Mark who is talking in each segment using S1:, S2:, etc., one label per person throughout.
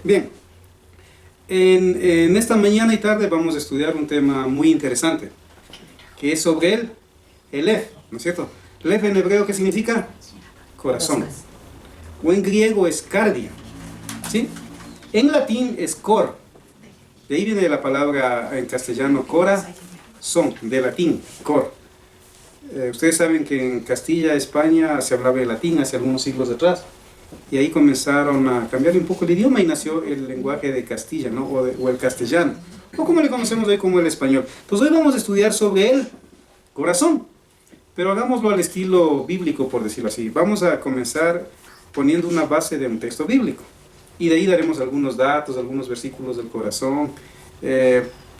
S1: Bien, en esta mañana y tarde vamos a estudiar un tema muy interesante, que es sobre el Lev, ¿no es cierto? Lev en hebreo, ¿qué significa? Corazón. O en griego es cardia, ¿sí? En latín es cor. De ahí viene la palabra en castellano corazón, de latín, cor. Ustedes saben que en Castilla, España, se hablaba el latín hace algunos siglos atrás. Y ahí comenzaron a cambiar un poco el idioma y nació el lenguaje de Castilla, ¿no? O el castellano, o como le conocemos hoy como el español. Entonces hoy vamos a estudiar sobre el corazón, pero hagámoslo al estilo bíblico, por decirlo así. Vamos a comenzar poniendo una base de un texto bíblico, y de ahí daremos algunos datos, algunos versículos del corazón,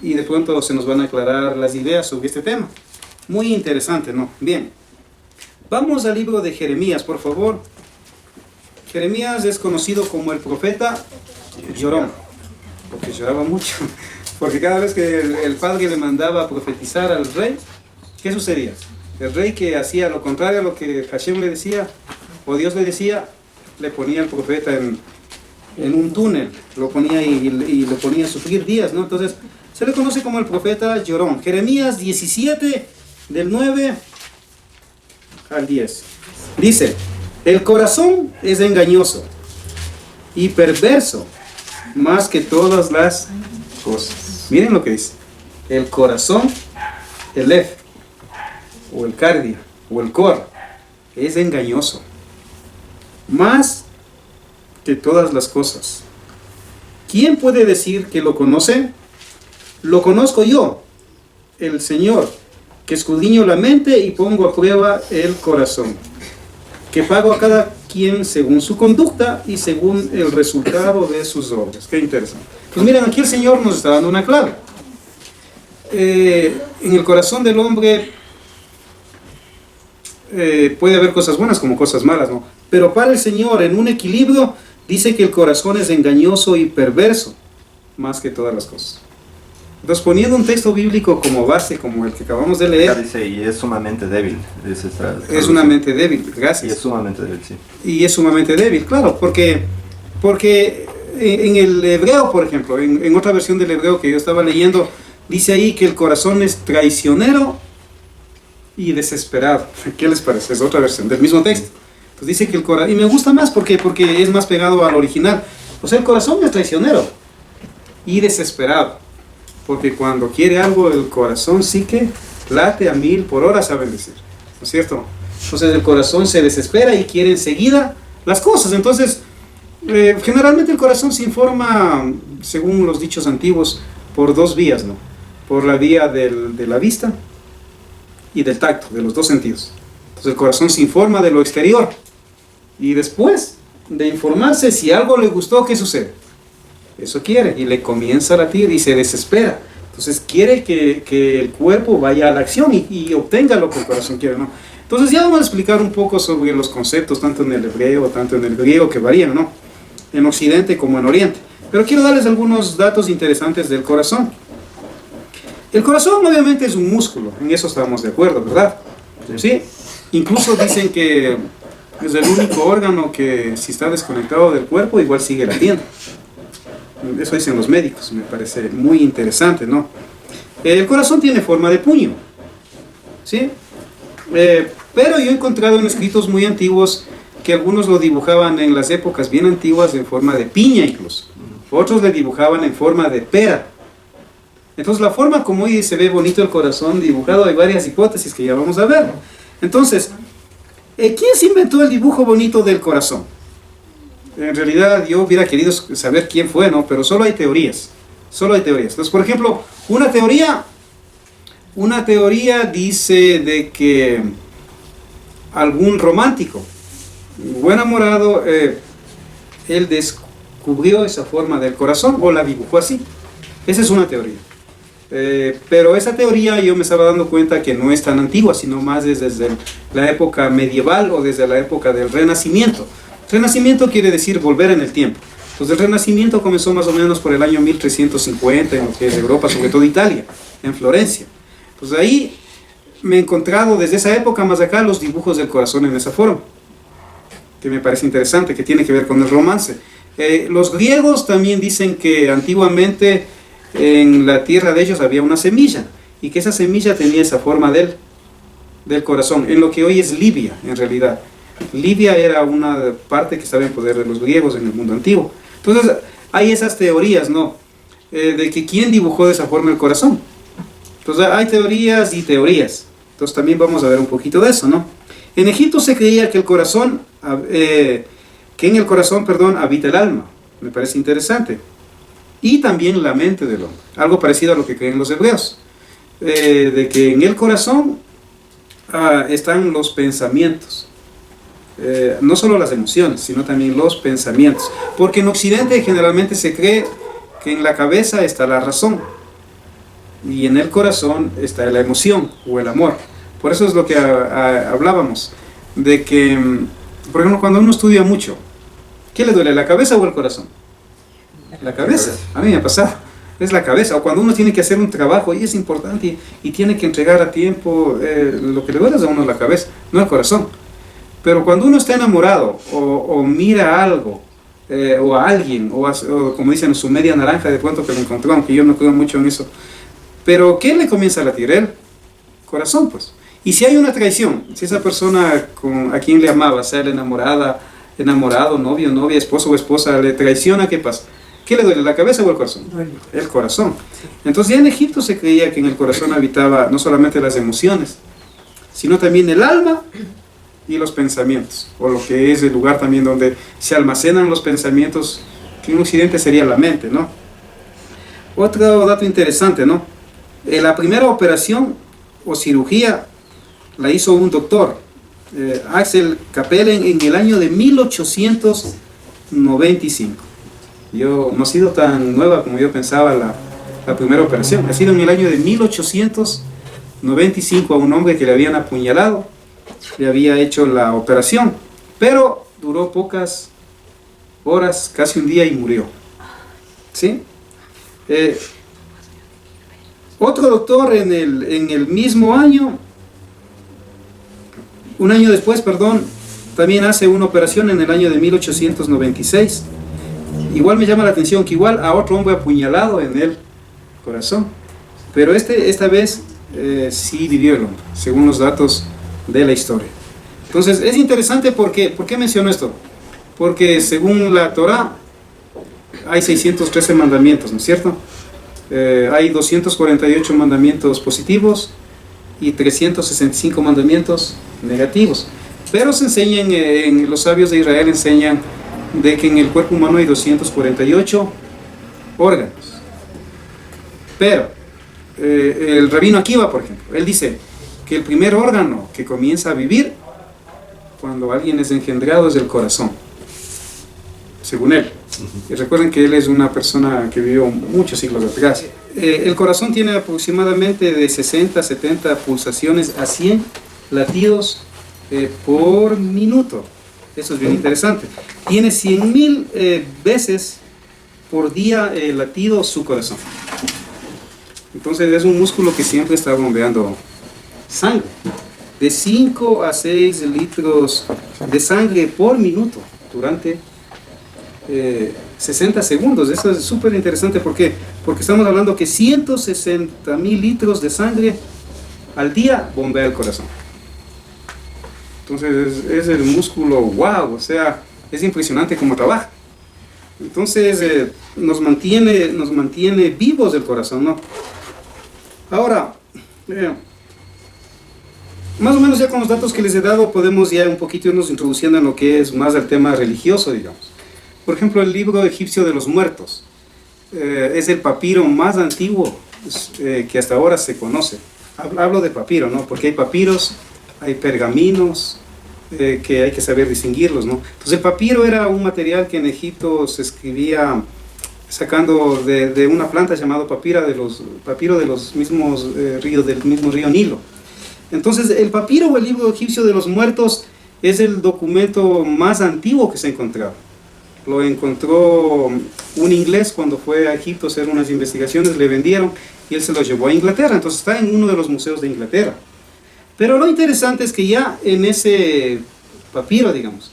S1: y de pronto se nos van a aclarar las ideas sobre este tema. Muy interesante, ¿no? Bien, vamos al libro de Jeremías, por favor. Jeremías es conocido como el profeta llorón, porque lloraba mucho, porque cada vez que el padre le mandaba a profetizar al rey, ¿qué sucedía? El rey, que hacía lo contrario a lo que Hashem le decía, o Dios le decía, le ponía al profeta en un túnel, lo ponía y lo ponía a sufrir días, ¿no? Entonces se le conoce como el profeta llorón. Jeremías 17, del 9 al 10, dice: el corazón es engañoso y perverso más que todas las cosas. Miren lo que dice. El corazón, el Lev, o el cardia, o el cor, es engañoso más que todas las cosas. ¿Quién puede decir que lo conoce? Lo conozco yo, el Señor, que escudriño la mente y pongo a prueba el corazón, que pago a cada quien según su conducta y según el resultado de sus obras. Qué interesante. Pues miren, aquí el Señor nos está dando una clave. En el corazón del hombre puede haber cosas buenas como cosas malas, ¿no? Pero para el Señor, en un equilibrio, dice que el corazón es engañoso y perverso más que todas las cosas. Entonces, poniendo un texto bíblico como base, como el que acabamos de leer...
S2: Dice, y es sumamente débil.
S1: Es una mente débil, gracias.
S2: Y es sumamente débil, sí.
S1: Y es sumamente débil, claro, porque en el hebreo, por ejemplo, en otra versión del hebreo que yo estaba leyendo, dice ahí que el corazón es traicionero y desesperado. ¿Qué les parece? Es otra versión del mismo texto. Entonces dice que el corazón... Y me gusta más porque es más pegado al original. O sea, el corazón es traicionero y desesperado. Porque cuando quiere algo, el corazón sí que late a 1000 por hora, saben decir, ¿no es cierto? Entonces el corazón se desespera y quiere enseguida las cosas. Entonces, generalmente el corazón se informa, según los dichos antiguos, por dos vías, ¿no? Por la vía de la vista y del tacto, de los dos sentidos. Entonces el corazón se informa de lo exterior. Y después de informarse, si algo le gustó, ¿qué sucede? Eso quiere, y le comienza a latir y se desespera. Entonces quiere que el cuerpo vaya a la acción y obtenga lo que el corazón quiere, ¿no? Entonces ya vamos a explicar un poco sobre los conceptos, tanto en el hebreo, tanto en el griego, que varían, ¿no? En Occidente como en Oriente. Pero quiero darles algunos datos interesantes del corazón. El corazón obviamente es un músculo, en eso estamos de acuerdo, ¿verdad? ¿Sí? Incluso dicen que es el único órgano que, si está desconectado del cuerpo, igual sigue latiendo. Eso dicen los médicos, me parece muy interesante, ¿no? El corazón tiene forma de puño, ¿sí? Pero yo he encontrado en escritos muy antiguos que algunos lo dibujaban en las épocas bien antiguas en forma de piña incluso. Otros le dibujaban en forma de pera. Entonces la forma como hoy se ve bonito el corazón dibujado, hay varias hipótesis que ya vamos a ver. Entonces, ¿quién se inventó el dibujo bonito del corazón? En realidad yo hubiera querido saber quién fue, ¿no? Pero solo hay teorías. Solo hay teorías. Entonces, por ejemplo, una teoría dice de que algún romántico, buen enamorado, él descubrió esa forma del corazón o la dibujó así. Esa es una teoría. Pero esa teoría yo me estaba dando cuenta que no es tan antigua, sino más desde la época medieval o desde la época del Renacimiento. Renacimiento quiere decir volver en el tiempo. Entonces el Renacimiento comenzó más o menos por el año 1350 en lo que es Europa, sobre todo Italia, en Florencia. Entonces ahí me he encontrado desde esa época más acá los dibujos del corazón en esa forma, que me parece interesante, que tiene que ver con el romance. Los griegos también dicen que antiguamente en la tierra de ellos había una semilla y que esa semilla tenía esa forma del corazón, en lo que hoy es Libia en realidad. Libia era una parte que estaba en poder de los griegos en el mundo antiguo. Entonces hay esas teorías, ¿no? De que quién dibujó de esa forma el corazón. Entonces hay teorías y teorías. Entonces también vamos a ver un poquito de eso, ¿no? En Egipto se creía que en el corazón, habita el alma. Me parece interesante. Y también la mente del hombre. Algo parecido a lo que creen los hebreos. De que en el corazón están los pensamientos. No solo las emociones, sino también los pensamientos. Porque en Occidente generalmente se cree que en la cabeza está la razón. Y en el corazón está la emoción o el amor. Por eso es lo que hablábamos. De que, por ejemplo, cuando uno estudia mucho, ¿qué le duele, la cabeza o el corazón? La cabeza. A mí me ha pasado. Es la cabeza. O cuando uno tiene que hacer un trabajo y es importante y tiene que entregar a tiempo, lo que le duele es a uno la cabeza, no el corazón. Pero cuando uno está enamorado o mira algo, o a alguien, o como dicen, su media naranja de pronto que lo encontró, aunque yo no creo mucho en eso, pero ¿qué le comienza a latir? El corazón, pues. Y si hay una traición, si esa persona a quien le amaba, sea la enamorado, novio, novia, esposo o esposa, le traiciona, ¿qué pasa? ¿Qué le duele, la cabeza o el corazón? El corazón. Entonces ya en Egipto se creía que en el corazón habitaba no solamente las emociones, sino también el alma y los pensamientos, o lo que es el lugar también donde se almacenan los pensamientos, que en Occidente sería la mente, ¿no? Otro dato interesante, ¿no? La primera operación o cirugía la hizo un doctor, Axel Kapellen, en el año de 1895. No ha sido tan nueva como yo pensaba la primera operación. Ha sido en el año de 1895 a un hombre que le habían apuñalado, le había hecho la operación, pero duró pocas horas, casi un día, y murió. ¿Sí? Otro doctor en el mismo año, un año después, también hace una operación en el año de 1896. Igual me llama la atención que igual a otro hombre apuñalado en el corazón, pero esta vez sí vivió el hombre, según los datos de la historia. Entonces es interesante porque, ¿por qué menciono esto? Porque según la Torá hay 613 mandamientos, ¿no es cierto? Hay 248 mandamientos positivos y 365 mandamientos negativos, pero se enseñan, los sabios de Israel enseñan de que en el cuerpo humano hay 248 órganos. Pero el rabino Akiva, por ejemplo, él dice que el primer órgano que comienza a vivir cuando alguien es engendrado es el corazón, según él. Y recuerden que él es una persona que vivió muchos siglos atrás. El corazón tiene aproximadamente de 60 a 70 pulsaciones a 100 latidos por minuto. Eso es bien interesante. Tiene 100.000 veces por día latido su corazón. Entonces es un músculo que siempre está bombeando sangre. De 5 a 6 litros de sangre por minuto durante 60 segundos. Eso es súper interesante. ¿Por qué? Porque estamos hablando que 160.000 litros de sangre al día bombea el corazón. Entonces es el músculo, wow, o sea, es impresionante cómo trabaja. Entonces nos mantiene vivos el corazón, ¿no? Ahora, más o menos ya con los datos que les he dado podemos ya un poquito irnos introduciendo en lo que es más el tema religioso, digamos. Por ejemplo, el libro egipcio de los muertos es el papiro más antiguo que hasta ahora se conoce. Hablo de papiro, ¿no? Porque hay papiros, hay pergaminos, que hay que saber distinguirlos, ¿no? Entonces el papiro era un material que en Egipto se escribía sacando de una planta llamada papiro de los mismos ríos, del mismo río Nilo. Entonces el papiro o el libro egipcio de los muertos es el documento más antiguo que se ha encontrado. Lo encontró un inglés cuando fue a Egipto a hacer unas investigaciones, le vendieron y él se lo llevó a Inglaterra. Entonces está en uno de los museos de Inglaterra. Pero lo interesante es que ya en ese papiro, digamos,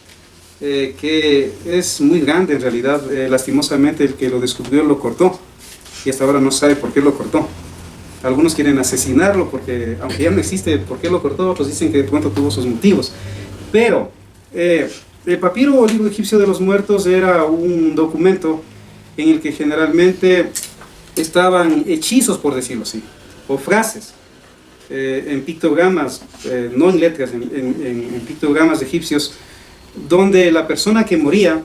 S1: que es muy grande en realidad. Lastimosamente el que lo descubrió lo cortó y hasta ahora no sabe por qué lo cortó. Algunos quieren asesinarlo porque, aunque ya no existe por qué lo cortó, otros dicen que de pronto tuvo sus motivos. Pero el papiro o libro egipcio de los muertos era un documento en el que generalmente estaban hechizos, por decirlo así, o frases en pictogramas, no en letras, en pictogramas egipcios, donde la persona que moría,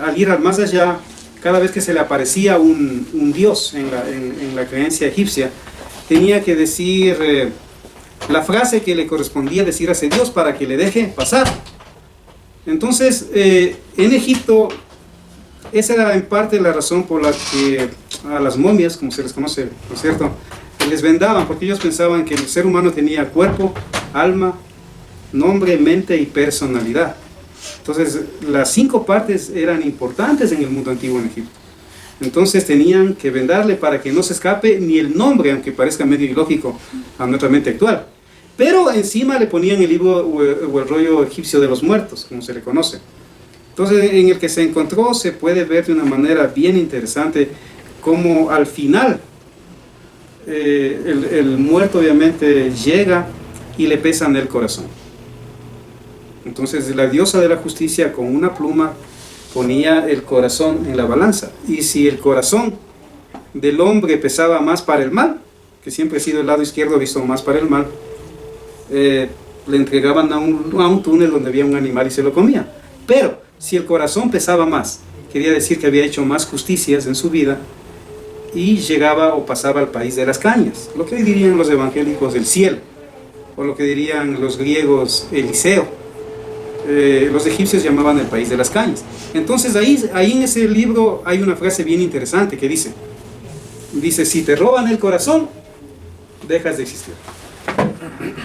S1: al ir al más allá, cada vez que se le aparecía un dios en la creencia egipcia, tenía que decir la frase que le correspondía decir a ese dios para que le deje pasar. Entonces, en Egipto, esa era en parte la razón por la que a las momias, como se les conoce, ¿no es cierto?, les vendaban, porque ellos pensaban que el ser humano tenía cuerpo, alma, nombre, mente y personalidad. Entonces, las 5 partes eran importantes en el mundo antiguo en Egipto. Entonces tenían que vendarle para que no se escape ni el nombre, aunque parezca medio ilógico a nuestra mente actual. Pero encima le ponían el libro o el rollo egipcio de los muertos, como se le conoce. Entonces, en el que se encontró, se puede ver de una manera bien interesante cómo al final el muerto obviamente llega y le pesan el corazón. Entonces la diosa de la justicia con una pluma ponía el corazón en la balanza, y si el corazón del hombre pesaba más para el mal, que siempre ha sido el lado izquierdo visto más para el mal, le entregaban a un túnel donde había un animal y se lo comía. Pero si el corazón pesaba más, quería decir que había hecho más justicias en su vida y llegaba o pasaba al país de las cañas, lo que hoy dirían los evangélicos del cielo, o lo que dirían los griegos Eliseo. Los egipcios llamaban el país de las cañas. Entonces ahí en ese libro hay una frase bien interesante que dice, si te roban el corazón, dejas de existir.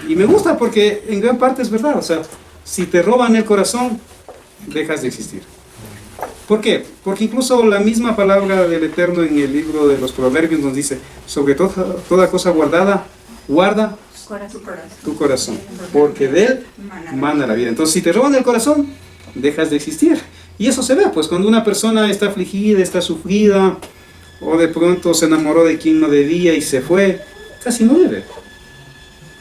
S1: Y me gusta porque en gran parte es verdad. O sea, si te roban el corazón, dejas de existir. ¿Por qué? Porque incluso la misma palabra del Eterno en el libro de los Proverbios nos dice, sobre toda cosa guardada, guarda tu corazón, porque de él mana la vida. Entonces, si te roban el corazón, dejas de existir. Y eso se ve, pues, cuando una persona está afligida, está sufrida, o de pronto se enamoró de quien no debía y se fue, casi no vive.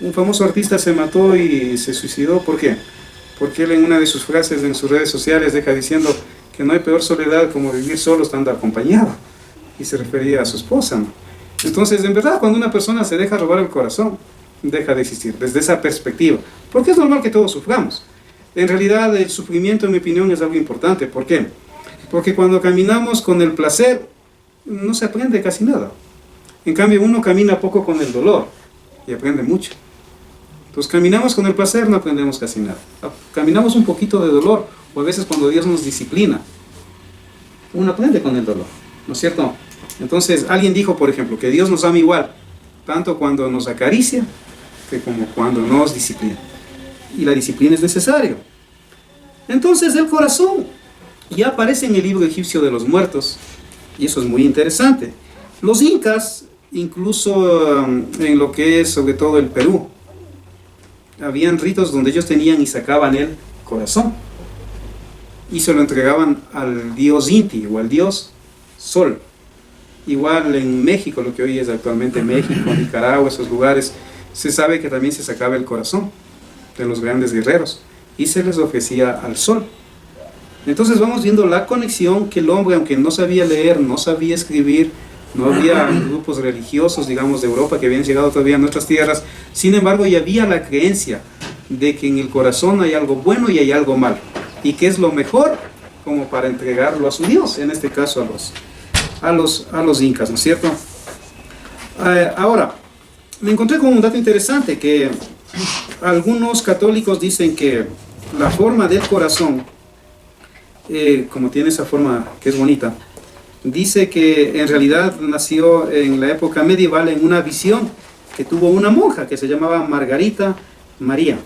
S1: Un famoso artista se mató y se suicidó. ¿Por qué? Porque él en una de sus frases en sus redes sociales deja diciendo que no hay peor soledad como vivir solo estando acompañado, y se refería a su esposa, ¿no? Entonces, en verdad, cuando una persona se deja robar el corazón, deja de existir, desde esa perspectiva, porque es normal que todos suframos. En realidad el sufrimiento, en mi opinión, es algo importante. ¿Por qué? Porque cuando caminamos con el placer no se aprende casi nada. En cambio, uno camina poco con el dolor y aprende mucho. Entonces, caminamos con el placer, no aprendemos casi nada. Caminamos un poquito de dolor, o a veces cuando Dios nos disciplina, uno aprende con el dolor, ¿no es cierto? Entonces, alguien dijo, por ejemplo, que Dios nos ama igual, tanto cuando nos acaricia, que como cuando nos disciplina. Y la disciplina es necesaria. Entonces el corazón ya aparece en el libro egipcio de los muertos, y eso es muy interesante. Los incas, incluso en lo que es sobre todo el Perú, habían ritos donde ellos tenían y sacaban el corazón y se lo entregaban al dios Inti o al dios Sol. Igual en México, lo que hoy es actualmente México, Nicaragua, esos lugares, se sabe que también se sacaba el corazón de los grandes guerreros y se les ofrecía al sol. Entonces vamos viendo la conexión que el hombre, aunque no sabía leer, no sabía escribir, no había grupos religiosos, digamos, de Europa que habían llegado todavía a nuestras tierras, sin embargo ya había la creencia de que en el corazón hay algo bueno y hay algo malo, y que es lo mejor como para entregarlo a su Dios, en este caso a los incas, ¿no es cierto? Ahora, me encontré con un dato interesante, que algunos católicos dicen que la forma del corazón, como tiene esa forma que es bonita, dice que en realidad nació en la época medieval en una visión que tuvo una monja que se llamaba Margarita María.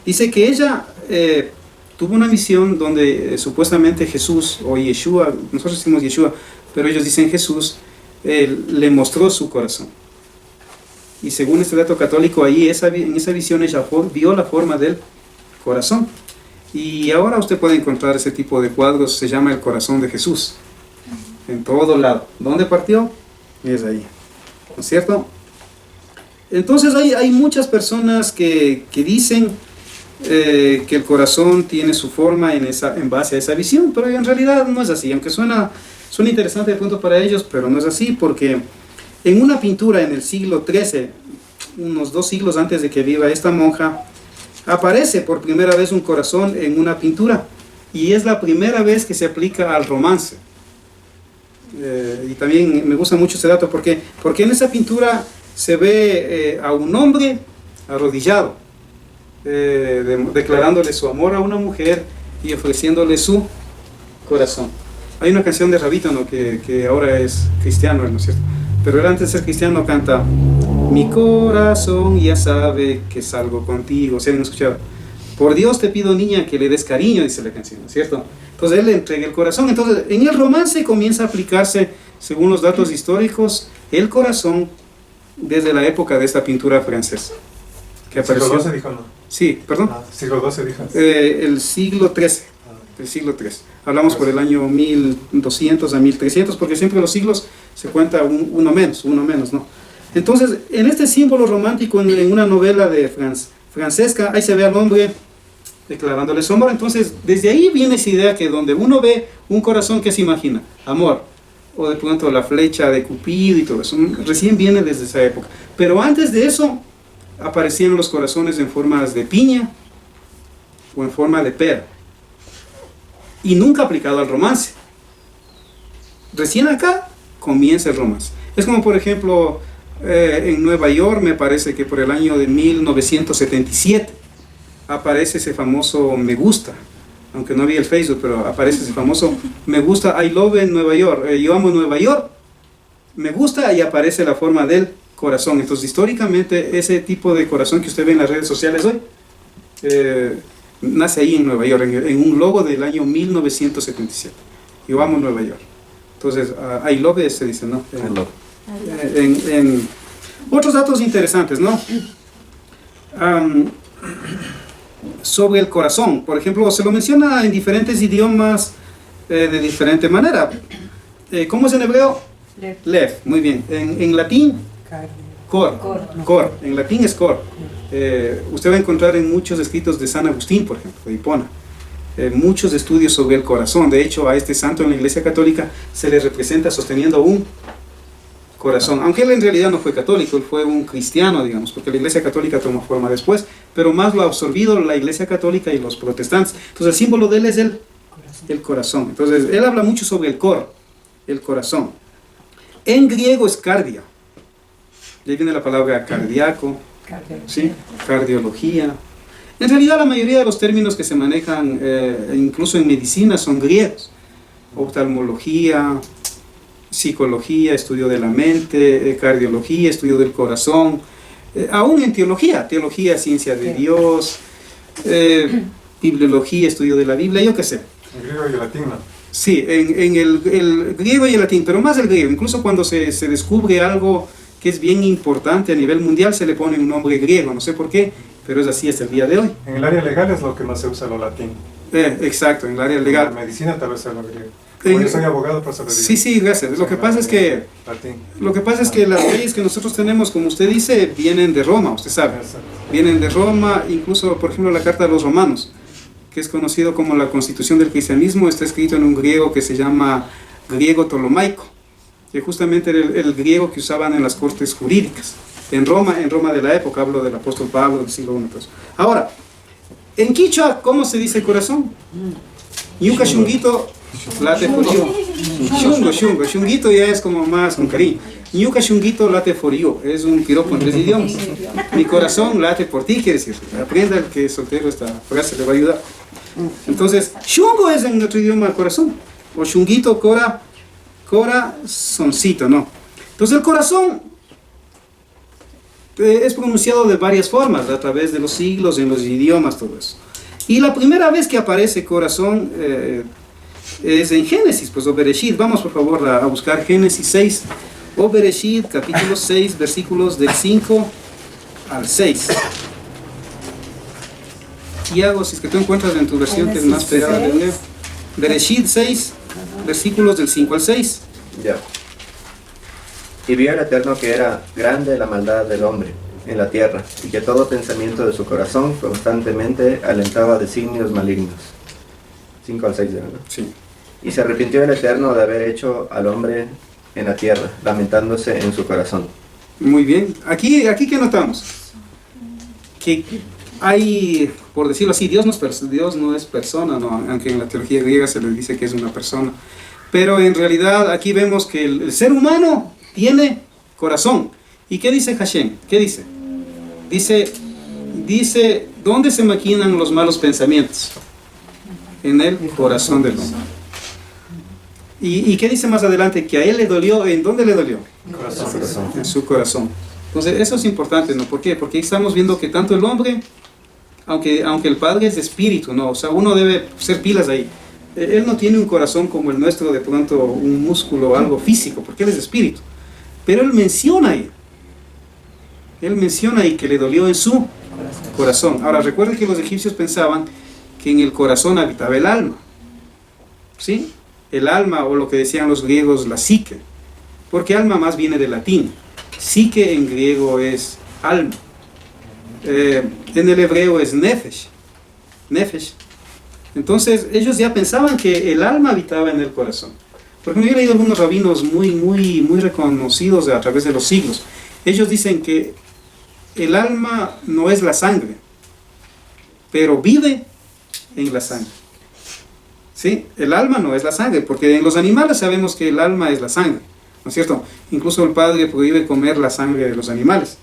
S1: Dice que ella tuvo una visión donde supuestamente Jesús o Yeshua, nosotros decimos Yeshua, pero ellos dicen Jesús, le mostró su corazón. Y según este dato católico, ahí en esa visión ella vio la forma del corazón. Y ahora usted puede encontrar ese tipo de cuadros, se llama el corazón de Jesús, en todo lado. ¿Dónde partió? Es ahí, ¿no es cierto? Entonces hay muchas personas que dicen que el corazón tiene su forma en base a esa visión, pero en realidad no es así, aunque suena interesante de pronto para ellos, pero no es así, porque en una pintura en el siglo XIII, unos 2 siglos antes de que viva esta monja, aparece por primera vez un corazón en una pintura, y es la primera vez que se aplica al romance. Y también me gusta mucho ese dato, porque en esa pintura se ve a un hombre arrodillado, declarándole su amor a una mujer y ofreciéndole su corazón. Hay una canción de Rabito, ¿no?, que ahora es cristiano, ¿no es cierto? Pero él antes de ser cristiano canta: mi corazón ya sabe que salgo contigo. ¿Se han escuchado? Por Dios te pido, niña, que le des cariño, dice la canción, ¿no es cierto? Entonces él le entrega el corazón. Entonces en el romance comienza a aplicarse, según los datos históricos, el corazón desde la época de esta pintura francesa que apareció.
S3: ¿Siglo XII dijo, no?
S1: Sí, perdón.
S3: ¿Siglo XII dijo?
S1: El siglo XIII. El siglo XIII. Hablamos por el año 1200 a 1300, porque siempre los siglos se cuenta uno menos, ¿no? Entonces, en este símbolo romántico, en una novela de Francesca, ahí se ve al hombre declarándole su amor. Entonces, desde ahí viene esa idea que donde uno ve un corazón, ¿qué se imagina? Amor. O de pronto la flecha de Cupido y todo eso. Recién viene desde esa época. Pero antes de eso, aparecían los corazones en formas de piña o en forma de pera. Y nunca aplicado al romance. Recién acá comienza el romance. Es como, por ejemplo, en Nueva York, me parece que por el año de 1977 aparece ese famoso me gusta, aunque no había el Facebook, pero aparece ese famoso me gusta, I love en Nueva York, yo amo Nueva York, me gusta, y aparece la forma del corazón. Entonces históricamente ese tipo de corazón que usted ve en las redes sociales hoy, nace ahí en Nueva York, en un logo del año 1977. Yo amo Nueva York. Entonces, I love se dice, ¿no? En otros datos interesantes, ¿no? Sobre el corazón, por ejemplo, se lo menciona en diferentes idiomas de diferente manera. ¿Cómo es en hebreo? Lev, muy bien. En latín, cor. En latín es cor. Usted va a encontrar en muchos escritos de San Agustín, por ejemplo, de Hipona, muchos estudios sobre el corazón. De hecho, a este santo en la Iglesia Católica se le representa sosteniendo un corazón, aunque él en realidad no fue católico, él fue un cristiano, digamos, porque la Iglesia Católica tomó forma después, pero más lo ha absorbido la Iglesia Católica y los protestantes. Entonces el símbolo de él es el corazón. Entonces él habla mucho sobre el cor, el corazón. En griego es cardia. De ahí viene la palabra cardíaco, ¿sí? Cardiología. En realidad la mayoría de los términos que se manejan, incluso en medicina, son griegos. Oftalmología, psicología, estudio de la mente, cardiología, estudio del corazón, aún en teología, ciencia de Dios, bibliología, estudio de la Biblia, yo qué sé.
S3: En griego y el latín, ¿no?
S1: Sí, en el griego y el latín, pero más el griego. Incluso cuando se descubre algo que es bien importante a nivel mundial, se le pone un nombre griego, no sé por qué, pero es así hasta el día de hoy.
S3: En el área legal es lo que más se usa lo latín.
S1: Exacto, en el área legal.
S3: En la medicina tal vez sea lo griego. Yo soy abogado, por eso le digo.
S1: Sí, gracias. Lo que pasa es que las leyes que nosotros tenemos, como usted dice, vienen de Roma, usted sabe. Vienen de Roma, incluso, por ejemplo, la Carta de los Romanos, que es conocido como la Constitución del Cristianismo, está escrito en un griego que se llama griego tolomaico, que justamente era el griego que usaban en las cortes jurídicas. En Roma de la época, hablo del apóstol Pablo, del siglo I. Ahora, en quichua, ¿cómo se dice corazón? Yuca shunguito late for you. Shunguito ya es como más con cariño. Yuca shunguito late for you. Es un piropo en 3 idiomas. Mi corazón late por ti, quiere decir. Aprenda el que es soltero, esta frase le va a ayudar. Entonces, shungo es en nuestro idioma corazón. O shunguito, corazoncito, ¿no? Entonces el corazón es pronunciado de varias formas, a través de los siglos, en los idiomas, todo eso. Y la primera vez que aparece corazón es en Génesis, pues, o Bereshit. Vamos por favor a buscar Génesis 6, o Bereshit, capítulo 6, versículos del 5 al 6. Tiago, si es que tú encuentras en tu versión que es más pegada de hebreo. Bereshit 6, versículos del 5 al 6.
S2: Ya. Y vio el Eterno que era grande la maldad del hombre en la tierra, y que todo pensamiento de su corazón constantemente alentaba designios malignos. 5 al 6, ¿no?
S1: Sí.
S2: Y se arrepintió el Eterno de haber hecho al hombre en la tierra, lamentándose en su corazón.
S1: Muy bien. Aquí ¿qué notamos? Que hay, por decirlo así, Dios no es persona, ¿no? Aunque en la teología griega se le dice que es una persona. Pero en realidad aquí vemos que el ser humano tiene corazón. ¿Y qué dice Hashem? ¿Qué dice? Dice, ¿dónde se maquinan los malos pensamientos? En el corazón del hombre. ¿Y qué dice más adelante? Que a él le dolió. ¿En dónde le dolió?
S2: Corazón.
S1: En su corazón. Entonces eso es importante, ¿no? ¿Por qué? Porque estamos viendo que tanto el hombre, aunque el Padre es de espíritu, ¿no? O sea, uno debe ser pilas ahí. Él no tiene un corazón como el nuestro, de pronto un músculo o algo físico, porque él es de espíritu. Pero él menciona ahí que le dolió en su corazón. Ahora, recuerden que los egipcios pensaban que en el corazón habitaba el alma. ¿Sí? El alma, o lo que decían los griegos, la psique. Porque alma más viene del latín. Psique en griego es alma. En el hebreo es nefesh. Nefesh. Entonces, ellos ya pensaban que el alma habitaba en el corazón. Porque yo he leído algunos rabinos muy reconocidos a través de los siglos. Ellos dicen que el alma no es la sangre, pero vive en la sangre. ¿Sí? El alma no es la sangre, porque en los animales sabemos que el alma es la sangre, ¿no es cierto? Incluso el padre prohíbe comer la sangre de los animales.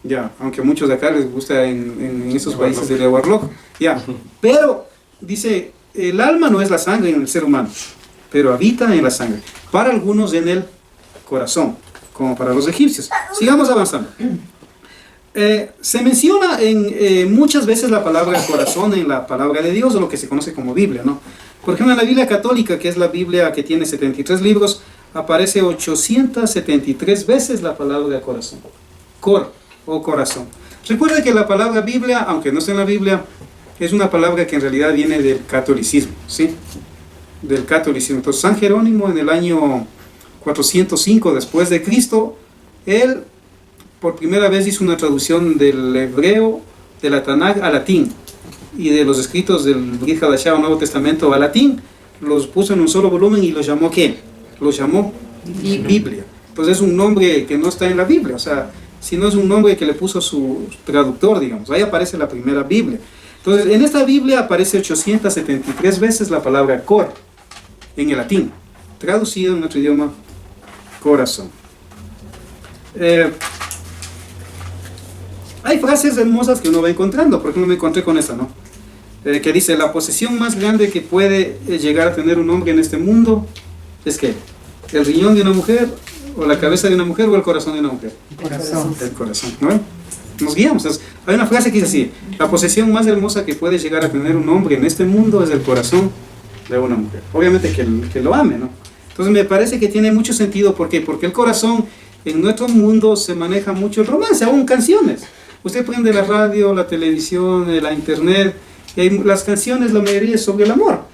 S1: Ya, aunque a muchos de acá les gusta en esos países del Ewarlock. Ya, pero dice, el alma no es la sangre en el ser humano, pero habita en la sangre. Para algunos en el corazón, como para los egipcios. Sigamos avanzando. Se menciona muchas veces la palabra corazón en la palabra de Dios, o lo que se conoce como Biblia, ¿no? Por ejemplo, en la Biblia católica, que es la Biblia que tiene 73 libros, aparece 873 veces la palabra corazón. Cor o corazón. Recuerda que la palabra Biblia, aunque no está en la Biblia, es una palabra que en realidad viene del catolicismo, ¿sí? Del catolicismo. Entonces, San Jerónimo, en el año 405 después de Cristo, él por primera vez hizo una traducción del hebreo, de la Tanaj a latín, y de los escritos del Brit Hadashah o Nuevo Testamento a latín, los puso en un solo volumen y los llamó ¿qué? Los llamó Biblia. Entonces es un nombre que no está en la Biblia, o sea, sino es un nombre que le puso su traductor, digamos. Ahí aparece la primera Biblia. Entonces, en esta Biblia aparece 873 veces la palabra cor, en el latín, traducido en otro idioma, corazón. Hay frases hermosas que uno va encontrando. Por ejemplo, me encontré con esta, ¿no? Que dice, la posesión más grande que puede llegar a tener un hombre en este mundo es que el riñón de una mujer, o la cabeza de una mujer, o el corazón de una mujer.
S4: Corazón.
S1: El corazón, ¿no? Nos guiamos. Hay una frase que dice así, la posesión más hermosa que puede llegar a tener un hombre en este mundo es el corazón de una mujer. Obviamente que lo ame, ¿no? Entonces me parece que tiene mucho sentido. ¿Por qué? Porque el corazón en nuestro mundo se maneja mucho el romance, aún canciones. Usted prende la radio, la televisión, la internet, y las canciones, la mayoría es sobre el amor.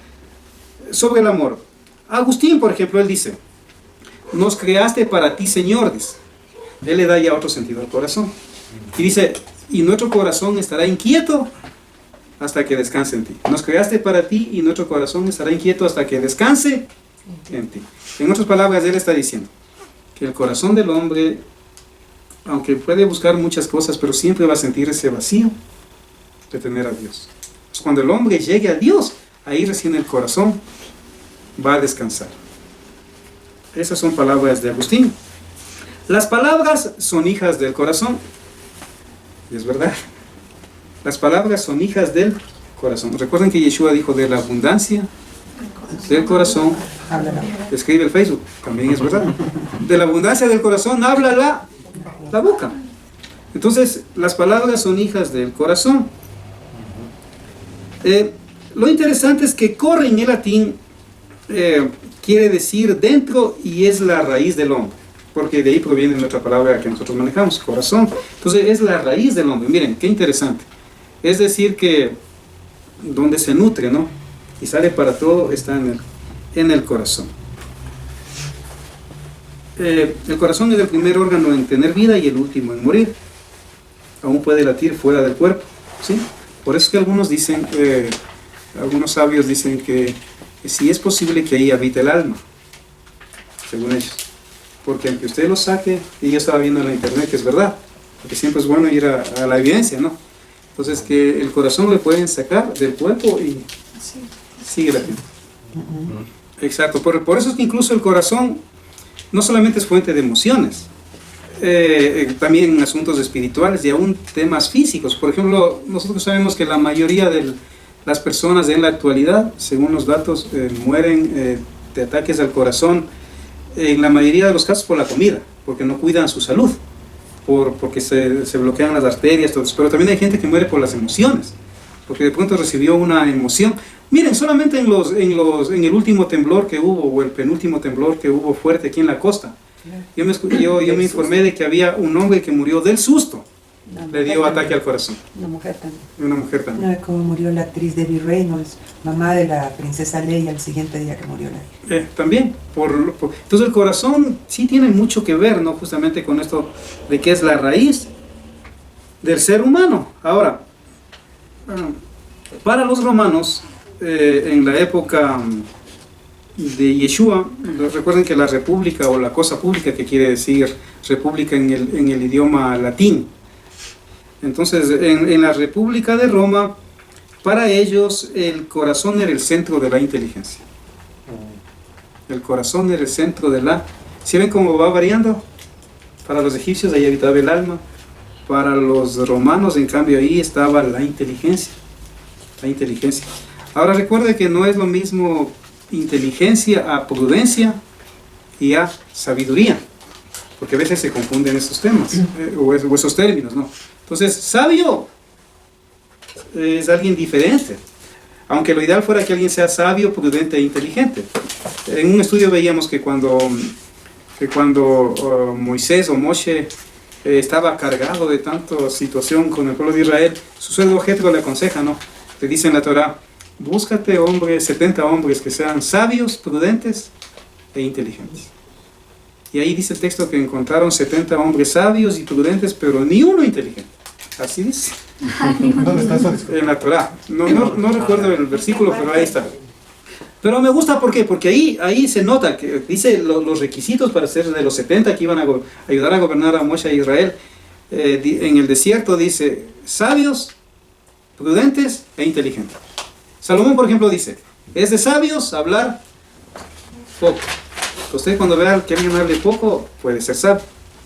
S1: Sobre el amor. Agustín, por ejemplo, él dice, nos creaste para ti, Señor, dice. Él le da ya otro sentido al corazón. Y dice, y nuestro corazón estará inquieto hasta que descanse en ti. Nos creaste para ti y nuestro corazón estará inquieto hasta que descanse en ti. En otras palabras, él está diciendo que el corazón del hombre, aunque puede buscar muchas cosas, pero siempre va a sentir ese vacío de tener a Dios. Pues cuando el hombre llegue a Dios, ahí recién el corazón va a descansar. Esas son palabras de Agustín. Las palabras son hijas del corazón. Es verdad. Las palabras son hijas del corazón. Recuerden que Yeshua dijo de la abundancia del corazón. Escribe el Facebook, también es verdad. De la abundancia del corazón habla la boca. Entonces, las palabras son hijas del corazón. Lo interesante es que corre en el latín quiere decir dentro y es la raíz del hombre. Porque de ahí proviene nuestra palabra que nosotros manejamos, corazón. Entonces, es la raíz del hombre. Miren, qué interesante. Es decir que donde se nutre, ¿no? Y sale para todo, está en el corazón. El corazón es el primer órgano en tener vida y el último en morir. Aún puede latir fuera del cuerpo, ¿sí? Por eso es que algunos dicen, algunos sabios dicen que sí es posible que ahí habite el alma, según ellos. Porque aunque usted lo saque, y yo estaba viendo en la internet que es verdad, porque siempre es bueno ir a la evidencia, ¿no? Entonces que el corazón le pueden sacar del cuerpo y sigue latiendo. Exacto, por eso es que incluso el corazón no solamente es fuente de emociones, también asuntos espirituales y aún temas físicos. Por ejemplo, nosotros sabemos que la mayoría de las personas en la actualidad, según los datos, mueren de ataques al corazón, en la mayoría de los casos por la comida, porque no cuidan su salud, porque se bloquean las arterias, todo eso. Pero también hay gente que muere por las emociones, porque de pronto recibió una emoción. Miren, solamente en el último temblor que hubo, o el penúltimo temblor que hubo fuerte aquí en la costa, yo me informé de que había un hombre que murió del susto, le dio ataque al corazón.
S4: Una mujer también.
S1: Una mujer también.
S4: No, es como murió la actriz Debbie Reynolds, mamá de la princesa Leia, el siguiente día que murió la hija.
S1: También. Entonces el corazón sí tiene mucho que ver, ¿no? Justamente con esto de que es la raíz del ser humano. Ahora, para los romanos, en la época de Yeshua, recuerden que la república o la cosa pública, que quiere decir república en el idioma latín. Entonces, en la República de Roma, para ellos el corazón era el centro de la inteligencia. El corazón era el centro de la... ¿Sí ven cómo va variando? Para los egipcios ahí habitaba el alma. Para los romanos, en cambio, ahí estaba la inteligencia. La inteligencia. Ahora recuerde que no es lo mismo inteligencia a prudencia y a sabiduría, porque a veces se confunden estos temas, o esos términos, ¿no? Entonces, sabio es alguien diferente, aunque lo ideal fuera que alguien sea sabio, prudente e inteligente. En un estudio veíamos que cuando Moisés o Moshe estaba cargado de tanta situación con el pueblo de Israel, su suegro Jetro le aconseja, ¿no? Le dice en la Torah: búscate 70 hombres que sean sabios, prudentes e inteligentes. Y ahí dice el texto que encontraron 70 hombres sabios y prudentes, pero ni uno inteligente. Así dice.
S3: ¿Dónde está eso?
S1: En la Torah. No recuerdo el versículo, pero ahí está. Pero me gusta, ¿por qué? Porque ahí se nota que dice los requisitos para ser de los 70 que iban a ayudar a gobernar a Moshe e Israel. En el desierto dice: sabios, prudentes e inteligentes. Salomón, por ejemplo, dice: es de sabios hablar poco. Usted cuando vea que alguien hable poco, puede ser sabio.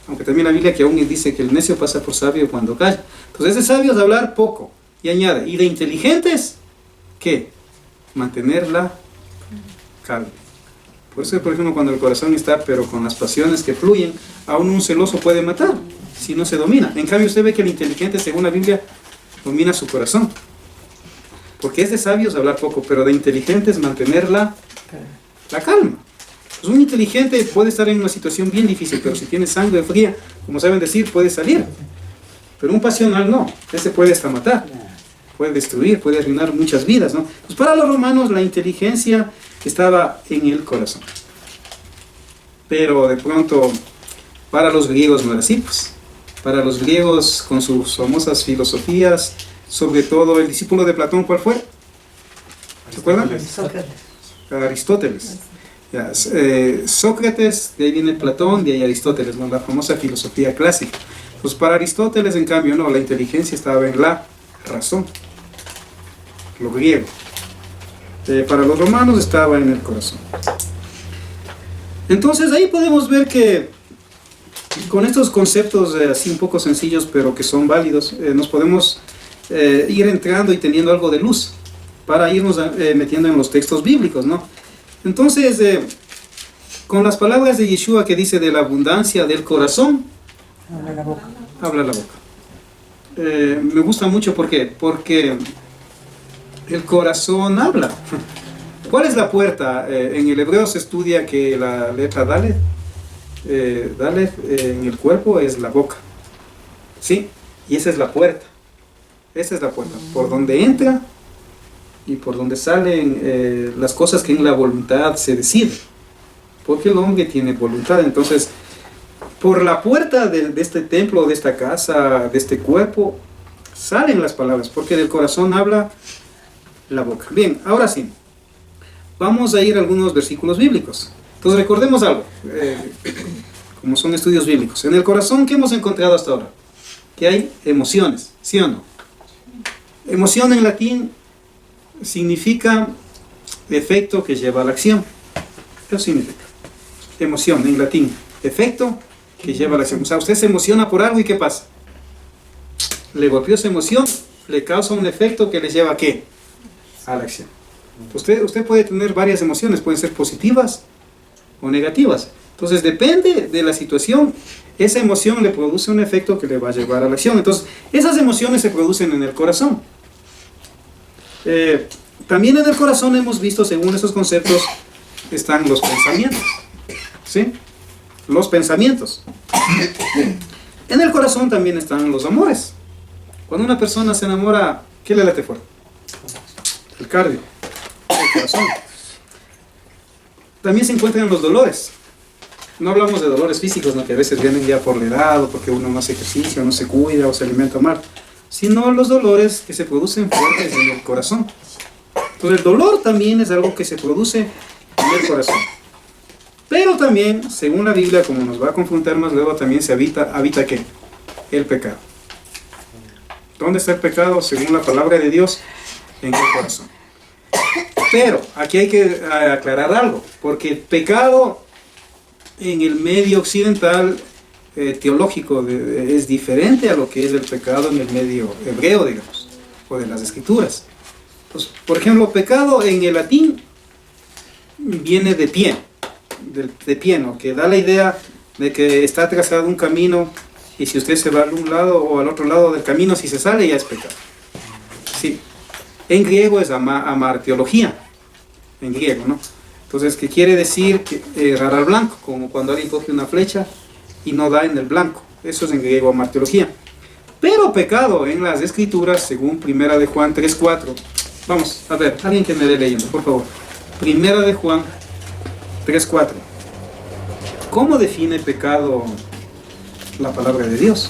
S1: Aunque también la Biblia que aún dice que el necio pasa por sabio cuando calla. Entonces es de sabios hablar poco. Y añade: y de inteligentes, ¿qué? Mantenerla calma. Por eso, por ejemplo, cuando el corazón está, pero con las pasiones que fluyen, aún un celoso puede matar, si no se domina. En cambio, usted ve que el inteligente, según la Biblia, domina su corazón. Porque es de sabios hablar poco, pero de inteligentes mantener la calma. Pues un inteligente puede estar en una situación bien difícil, pero si tiene sangre fría, como saben decir, puede salir. Pero un pasional no, ese puede hasta matar, puede destruir, puede arruinar muchas vidas, ¿no? Pues para los romanos la inteligencia estaba en el corazón. Pero de pronto, para los griegos no era así, pues. Para los griegos, con sus famosas filosofías, sobre todo el discípulo de Platón, ¿cuál fue? ¿Se acuerdan? Aristóteles. Ya, Sócrates, de ahí viene Platón, de ahí Aristóteles, ¿no? La famosa filosofía clásica. Pues para Aristóteles, en cambio, no, la inteligencia estaba en la razón, lo griego. Para los romanos estaba en el corazón. Entonces ahí podemos ver que con estos conceptos así un poco sencillos, pero que son válidos, nos podemos ir entrando y teniendo algo de luz para irnos metiendo en los textos bíblicos, ¿no? Entonces, con las palabras de Yeshua que dice: de la abundancia del corazón,
S4: Habla la boca.
S1: Habla la boca. Me gusta mucho, ¿por qué? Porque el corazón habla. ¿Cuál es la puerta? En el hebreo se estudia que la letra Dalet, en el cuerpo es la boca. ¿Sí? Y esa es la puerta. Esa es la puerta. Por donde entra y por donde salen las cosas que en la voluntad se decide. Porque el hombre tiene voluntad. Entonces, por la puerta de este templo, de esta casa, de este cuerpo, salen las palabras, porque del corazón habla la boca. Bien, ahora sí, vamos a ir a algunos versículos bíblicos. Entonces recordemos algo, como son estudios bíblicos. En el corazón, ¿qué hemos encontrado hasta ahora? Que hay emociones, ¿sí o no? Emoción en latín significa efecto que lleva a la acción. Eso significa. Emoción en latín, efecto que lleva a la acción. O sea, usted se emociona por algo y ¿qué pasa? Le golpeó esa emoción, le causa un efecto que le lleva ¿a qué? A la acción. Usted puede tener varias emociones, pueden ser positivas o negativas. Entonces depende de la situación, esa emoción le produce un efecto que le va a llevar a la acción. Entonces esas emociones se producen en el corazón. También en el corazón hemos visto, según esos conceptos, están los pensamientos. ¿Sí? Los pensamientos. En el corazón también están los amores. Cuando una persona se enamora, ¿qué le late fuerte? El cardio, el corazón. También se encuentran los dolores. No hablamos de dolores físicos, ¿no? Que a veces vienen ya por la edad, o porque uno no hace ejercicio, no se cuida o se alimenta mal, sino los dolores que se producen fuertes en el corazón. Entonces el dolor también es algo que se produce en el corazón. Pero también, según la Biblia, como nos va a confrontar más luego, también se habita ¿qué? El pecado. ¿Dónde está el pecado? Según la palabra de Dios, en el corazón. Pero aquí hay que aclarar algo, porque el pecado en el medio occidental teológico es diferente a lo que es el pecado en el medio hebreo, digamos, o de las escrituras. Pues, por ejemplo, pecado en el latín viene de pie, ¿no? Que da la idea de que está trazado un camino y si usted se va a un lado o al otro lado del camino, si se sale ya es pecado. Sí. En griego es amarteología, en griego, ¿no? Entonces, ¿qué quiere decir? Que errar al blanco, como cuando alguien coge una flecha y no da en el blanco. Eso es en griego amarteología. Pero pecado en las escrituras, según Primera de Juan 3:4. Vamos, a ver, alguien que me dé leyendo, por favor. Primera de Juan 3:4. ¿Cómo define pecado la palabra de Dios?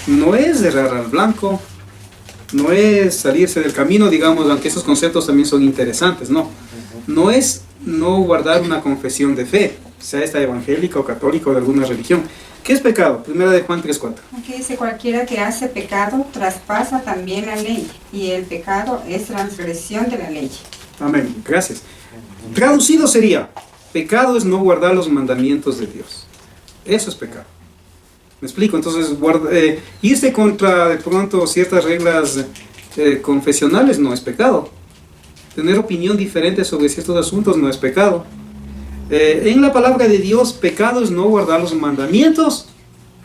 S1: No es errar al blanco, no es salirse del camino, digamos, aunque esos conceptos también son interesantes, no. No es no guardar una confesión de fe, sea esta evangélica o católica o de alguna religión. ¿Qué es pecado? Primera de Juan 3:4.
S5: Aquí dice, cualquiera que hace pecado traspasa también la ley, y el pecado es transgresión de la ley. Amén,
S1: gracias. Traducido sería, pecado es no guardar los mandamientos de Dios. Eso es pecado. ¿Me explico? Entonces, irse contra de pronto ciertas reglas confesionales no es pecado. Tener opinión diferente sobre ciertos asuntos no es pecado. En la palabra de Dios, pecado es no guardar los mandamientos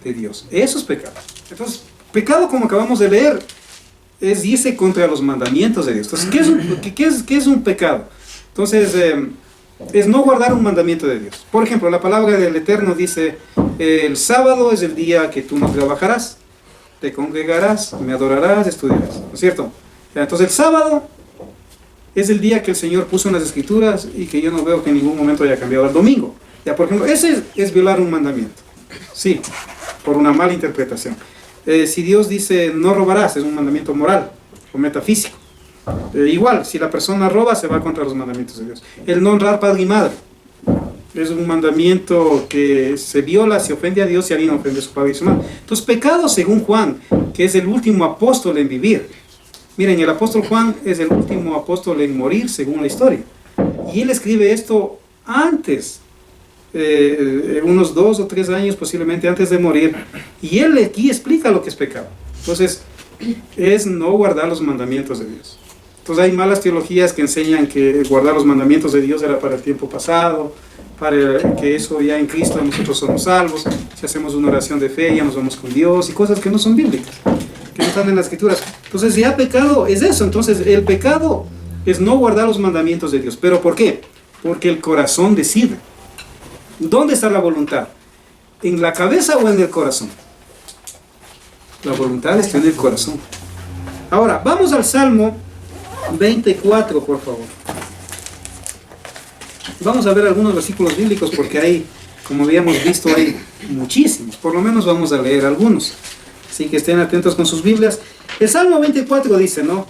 S1: de Dios. Eso es pecado. Entonces, pecado, como acabamos de leer, es irse contra los mandamientos de Dios. Entonces, ¿qué es un pecado? Entonces, es no guardar un mandamiento de Dios. Por ejemplo, la palabra del Eterno dice, el sábado es el día que tú no trabajarás, te congregarás, me adorarás, estudiarás. ¿No es cierto? Entonces, el sábado es el día que el Señor puso en las Escrituras y que yo no veo que en ningún momento haya cambiado al domingo. Ya, por ejemplo, ese es violar un mandamiento. Sí, por una mala interpretación. Si Dios dice no robarás, es un mandamiento moral o metafísico. Igual, si la persona roba, se va contra los mandamientos de Dios. El no honrar padre y madre es un mandamiento que se viola, se ofende a Dios y alguien ofende a su padre y su madre. Entonces, pecado, según Juan, que es el último apóstol en vivir. Miren, el apóstol Juan es el último apóstol en morir, según la historia. Y él escribe esto antes, unos 2 o 3 años posiblemente antes de morir. Y él aquí explica lo que es pecado. Entonces, es no guardar los mandamientos de Dios. Entonces hay malas teologías que enseñan que guardar los mandamientos de Dios era para el tiempo pasado, para que eso ya en Cristo nosotros somos salvos, si hacemos una oración de fe ya nos vamos con Dios y cosas que no son bíblicas, que no están en las Escrituras. Entonces ya pecado es eso. Entonces el pecado es no guardar los mandamientos de Dios. ¿Pero por qué? Porque el corazón decide. ¿Dónde está la voluntad? ¿En la cabeza o en el corazón? La voluntad está en el corazón. Ahora, vamos al Salmo 24, por favor. Vamos a ver algunos versículos bíblicos porque hay, como habíamos visto, hay muchísimos. Por lo menos vamos a leer algunos. Así que estén atentos con sus Biblias. El Salmo 24 dice, ¿no?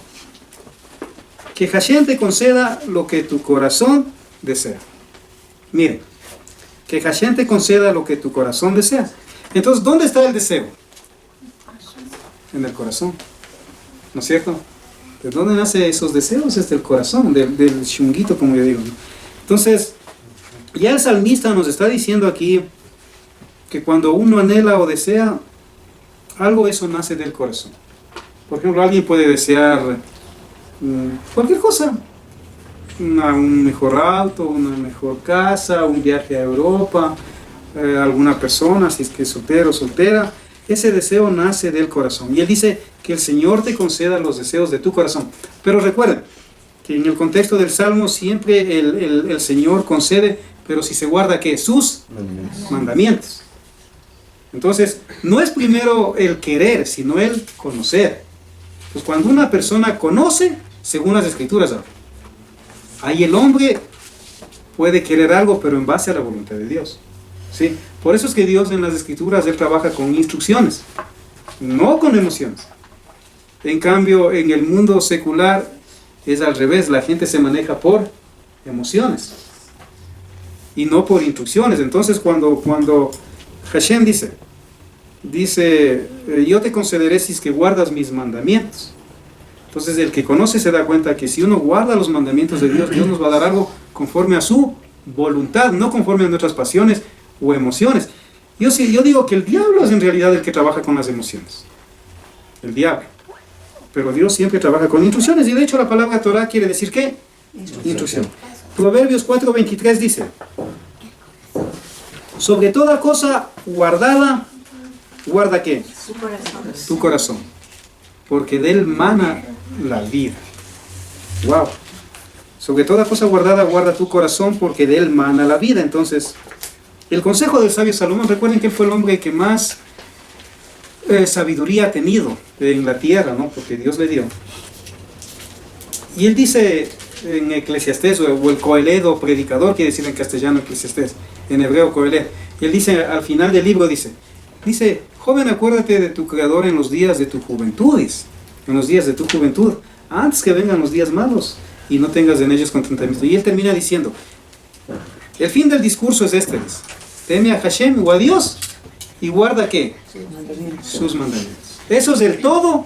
S1: Que Hashem te conceda lo que tu corazón desea. Miren, que Hashem te conceda lo que tu corazón desea. Entonces, ¿dónde está el deseo? En el corazón. ¿No es cierto? ¿De dónde nacen esos deseos? Es del corazón, del shunguito, como yo digo, ¿no? Entonces, ya el salmista nos está diciendo aquí que cuando uno anhela o desea algo, eso nace del corazón. Por ejemplo, alguien puede desear cualquier cosa, un mejor auto, una mejor casa, un viaje a Europa, alguna persona, si es que es soltero o soltera. Ese deseo nace del corazón. Y él dice que el Señor te conceda los deseos de tu corazón. Pero recuerden que en el contexto del Salmo siempre el Señor concede, pero si se guarda ¿qué? Sus mandamientos. Entonces, no es primero el querer, sino el conocer. Pues cuando una persona conoce, según las Escrituras, ahí el hombre puede querer algo, pero en base a la voluntad de Dios. ¿Sí? Por eso es que Dios en las Escrituras, Él trabaja con instrucciones, no con emociones. En cambio, en el mundo secular es al revés, la gente se maneja por emociones y no por instrucciones. Entonces, cuando Hashem dice, yo te concederé si es que guardas mis mandamientos. Entonces, el que conoce se da cuenta que si uno guarda los mandamientos de Dios, Dios nos va a dar algo conforme a su voluntad, no conforme a nuestras pasiones o emociones. Yo digo que el diablo es en realidad el que trabaja con las emociones. El diablo. Pero Dios siempre trabaja con instrucciones. Y de hecho la palabra Torah quiere decir ¿qué? Instrucción. Proverbios 4:23 dice: sobre toda cosa guardada, guarda ¿qué?
S6: Su corazón.
S1: Tu corazón. Porque de él mana la vida. Wow. Sobre toda cosa guardada, guarda tu corazón, porque de él mana la vida. Entonces, el consejo del sabio Salomón, recuerden que él fue el hombre que más sabiduría ha tenido en la tierra, ¿no? Porque Dios le dio. Y él dice en Eclesiastés, o el Coeled, o predicador, quiere decir en castellano Eclesiastés, en hebreo Coeled. Y él dice, al final del libro dice, joven, acuérdate de tu Creador en los días de tu juventud, en los días de tu juventud, antes que vengan los días malos y no tengas en ellos contentamiento. Y él termina diciendo, el fin del discurso es este, dice, teme a Hashem o a Dios y guarda ¿qué? Sus mandamientos. Eso es el todo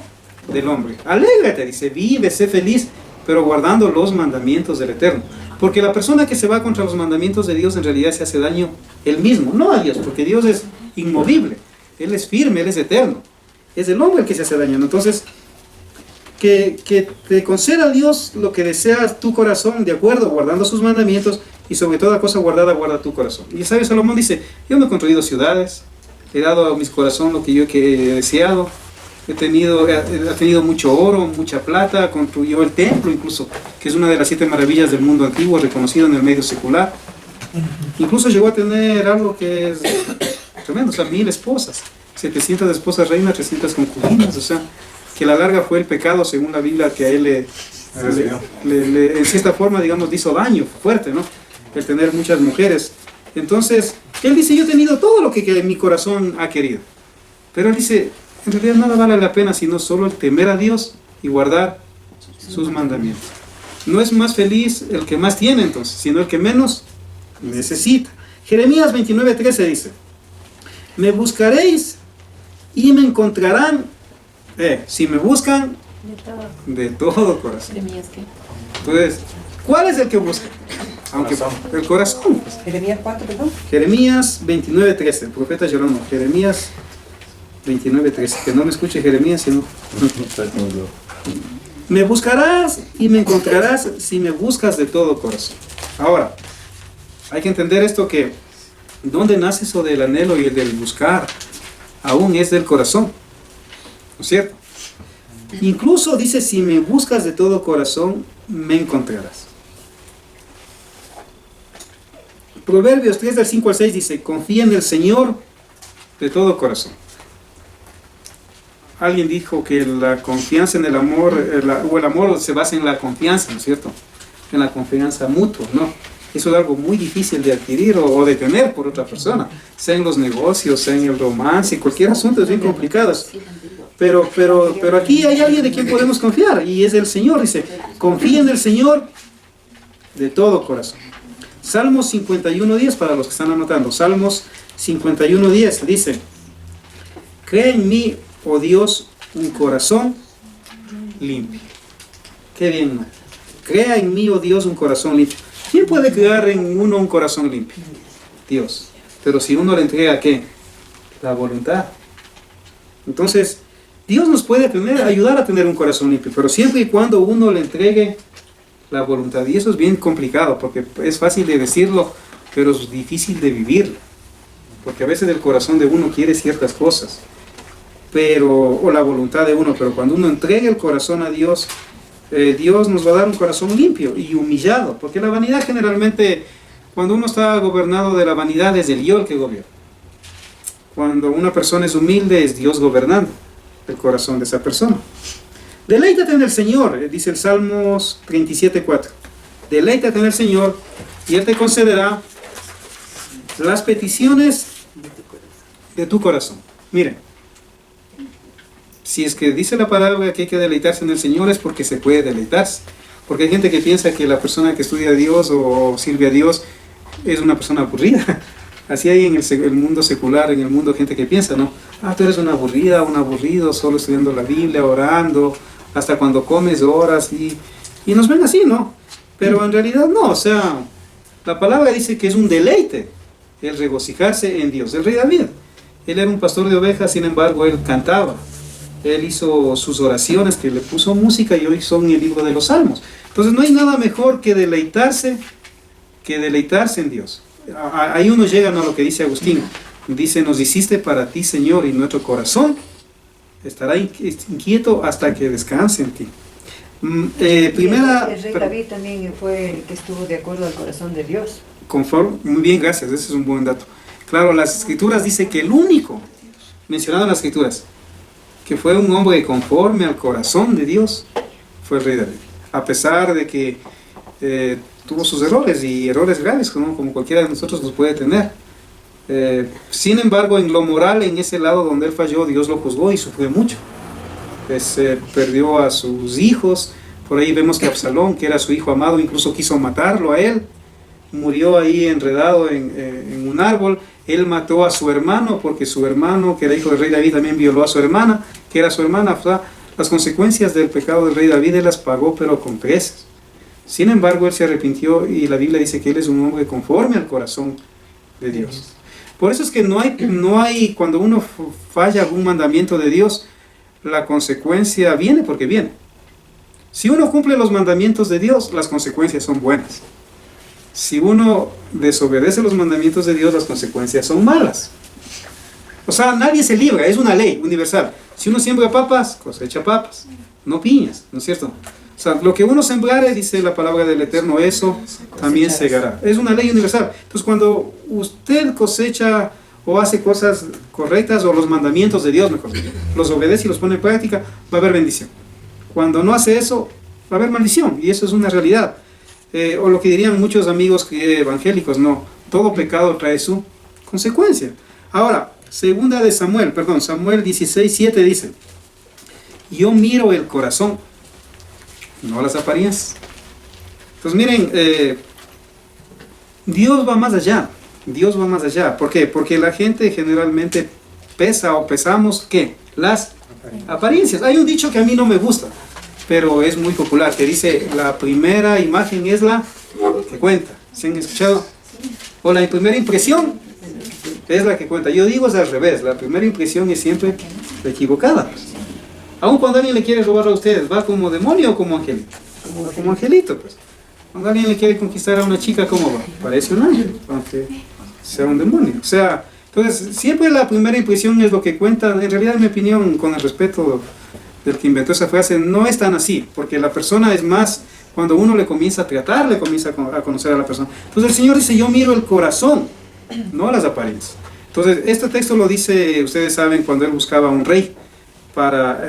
S1: del hombre. Alégrate, dice, vive, sé feliz, pero guardando los mandamientos del Eterno. Porque la persona que se va contra los mandamientos de Dios en realidad se hace daño él mismo, no a Dios, porque Dios es inmovible, Él es firme, Él es eterno. Es el hombre el que se hace daño. Entonces, que te conceda a Dios lo que deseas tu corazón, de acuerdo, guardando sus mandamientos, y sobre toda cosa guardada, guarda tu corazón. Y el sabio Salomón dice, yo me he construido ciudades, he dado a mi corazón lo que yo he deseado, ha tenido mucho oro, mucha plata, construyó el templo incluso, que es una de las 7 maravillas del mundo antiguo, reconocido en el medio secular. Incluso llegó a tener algo que es tremendo, o sea, 1000 esposas, 700 esposas reinas, 300 concubinas, o sea, que la larga fue el pecado, según la Biblia, que a él en cierta forma, digamos, le hizo daño fuerte, ¿no? El tener muchas mujeres. Entonces, él dice, yo he tenido todo lo que mi corazón ha querido. Pero él dice, en realidad nada vale la pena sino solo el temer a Dios y guardar sus mandamientos. No es más feliz el que más tiene entonces, sino el que menos necesita. Jeremías 29:13 dice, me buscaréis y me encontrarán, si me buscan de todo corazón. Entonces, ¿cuál es el que busca? Aunque el corazón.
S4: Jeremías 4, perdón.
S1: Jeremías 29:13, el profeta Jerónimo. Jeremías 29:13, que no me escuche Jeremías, sino... Me buscarás y me encontrarás si me buscas de todo corazón. Ahora, hay que entender esto, que ¿dónde nace eso del anhelo y el del buscar? Aún es del corazón, ¿no es cierto? Incluso dice, si me buscas de todo corazón, me encontrarás. Proverbios 3 del 5 al 6 dice, confía en el Señor de todo corazón. alguien dijo que la confianza en el amor, o el amor se basa en la confianza, ¿no es cierto? En la confianza mutua, ¿no? Eso es algo muy difícil de adquirir o de tener por otra persona, sea en los negocios, sea en el romance, cualquier asunto es bien complicado. Pero aquí hay alguien de quien podemos confiar, y es el Señor. Dice, confía en el Señor de todo corazón. Salmos 51:10, para los que están anotando. Salmos 51:10 dice, crea en mí, oh Dios, un corazón limpio. Qué bien, ¿no? Crea en mí, oh Dios, un corazón limpio. ¿Quién puede crear en uno un corazón limpio? Dios. Pero si uno le entrega, ¿qué? La voluntad. Entonces, Dios nos puede ayudar a tener un corazón limpio, pero siempre y cuando uno le entregue la voluntad. Y eso es bien complicado, porque es fácil de decirlo, pero es difícil de vivirlo. Porque a veces el corazón de uno quiere ciertas cosas, o la voluntad de uno, pero cuando uno entrega el corazón a Dios, Dios nos va a dar un corazón limpio y humillado, porque la vanidad generalmente, cuando uno está gobernado de la vanidad, es el yo el que gobierna. Cuando una persona es humilde, es Dios gobernando el corazón de esa persona. Deleítate en el Señor, dice el Salmos 37:4. Deleítate en el Señor y Él te concederá las peticiones de tu corazón. Miren, si es que dice la palabra que hay que deleitarse en el Señor, es porque se puede deleitarse. Porque hay gente que piensa que la persona que estudia a Dios o sirve a Dios es una persona aburrida. Así hay en el mundo secular, en el mundo gente que piensa, ¿no? Tú eres una aburrida, un aburrido, solo estudiando la Biblia, orando, hasta cuando comes oras, y nos ven así, ¿no? Pero en realidad no, o sea, la palabra dice que es un deleite el regocijarse en Dios. El rey David, él era un pastor de ovejas, sin embargo, él cantaba. Él hizo sus oraciones, que le puso música, y hoy son el libro de los Salmos. Entonces no hay nada mejor que deleitarse en Dios. Ahí uno llega a lo que dice Agustín. Dice, nos hiciste para ti, Señor, y nuestro corazón estará inquieto hasta que descanse en ti.
S6: El rey David también fue el que estuvo de acuerdo al corazón de Dios.
S1: Muy bien, gracias, ese es un buen dato. Claro, las escrituras dicen que el único mencionado en las escrituras que fue un hombre conforme al corazón de Dios fue el rey David, a pesar de que tuvo sus errores, y errores graves, ¿no? Como cualquiera de nosotros los puede tener. Sin embargo, en lo moral, en ese lado donde él falló, Dios lo juzgó y sufrió mucho. Perdió a sus hijos. Por ahí vemos que Absalón, que era su hijo amado, incluso quiso matarlo a él. Murió ahí enredado en un árbol. Él mató a su hermano, porque su hermano, que era hijo del rey David, también violó a su hermana, que era su hermana. Las consecuencias del pecado del rey David él las pagó, pero con creces. Sin embargo, él se arrepintió, y la Biblia dice que él es un hombre conforme al corazón de Dios. Por eso es que no hay cuando uno falla algún mandamiento de Dios, la consecuencia viene porque viene. Si uno cumple los mandamientos de Dios, las consecuencias son buenas. Si uno desobedece los mandamientos de Dios, las consecuencias son malas. O sea, nadie se libra, es una ley universal. Si uno siembra papas, cosecha papas, no piñas, ¿no es cierto? O sea, lo que uno sembrare, dice la palabra del Eterno, eso también segará. Es una ley universal. Entonces, cuando usted cosecha o hace cosas correctas, o los mandamientos de Dios, mejor dicho, los obedece y los pone en práctica, va a haber bendición. Cuando no hace eso, va a haber maldición, y eso es una realidad. O lo que dirían muchos amigos evangélicos, no, todo pecado trae su consecuencia. Ahora, Samuel 16:7 dice, yo miro el corazón, no las apariencias. Entonces miren, Dios va más allá. Dios va más allá. ¿Por qué? Porque la gente generalmente pesamos, ¿qué? Las apariencias. Hay un dicho que a mí no me gusta, pero es muy popular, que dice, la primera imagen es la que cuenta. ¿Se han escuchado? O la primera impresión es la que cuenta. Yo digo es al revés, la primera impresión es siempre la equivocada. Aun cuando alguien le quiere robar a ustedes, ¿va como demonio o como angelito? Como angelito, pues. Cuando alguien le quiere conquistar a una chica, ¿cómo va? Parece un ángel, aunque sea un demonio. O sea, entonces, siempre la primera impresión es lo que cuenta. En realidad, en mi opinión, con el respeto del que inventó esa frase, no es tan así, porque la persona es más, cuando uno le comienza a tratar, le comienza a conocer a la persona. Entonces el Señor dice, yo miro el corazón, no las apariencias. Entonces este texto lo dice, ustedes saben, cuando él buscaba a un rey, para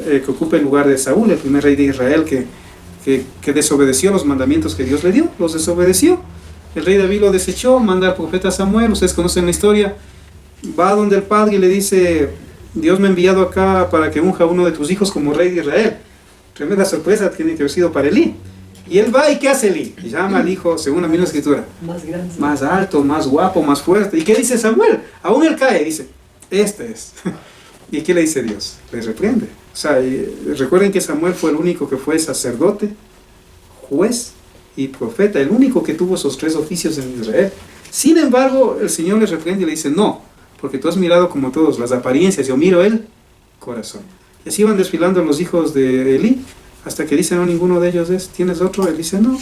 S1: que ocupe el lugar de Saúl, el primer rey de Israel que desobedeció los mandamientos que Dios le dio, los desobedeció. El rey David lo desechó, manda al profeta Samuel, ustedes conocen la historia, va donde el padre y le dice, Dios me ha enviado acá para que unja a uno de tus hijos como rey de Israel. Tremenda sorpresa tiene que haber sido para Elí. Y él va y ¿qué hace Elí? Y llama al hijo, según la misma escritura,
S6: Más grande.
S1: más alto, más guapo, más fuerte. ¿Y qué dice Samuel? Aún él cae, dice, este es. ¿Y qué le dice Dios? Le reprende. O sea, recuerden que Samuel fue el único que fue sacerdote, juez y profeta, el único que tuvo esos 3 oficios en Israel. Sin embargo, el Señor le reprende y le dice, no, porque tú has mirado como todos las apariencias, yo miro el corazón. Y así van desfilando los hijos de Elí, hasta que dicen, no, ninguno de ellos es. ¿Tienes otro? Él dice, no,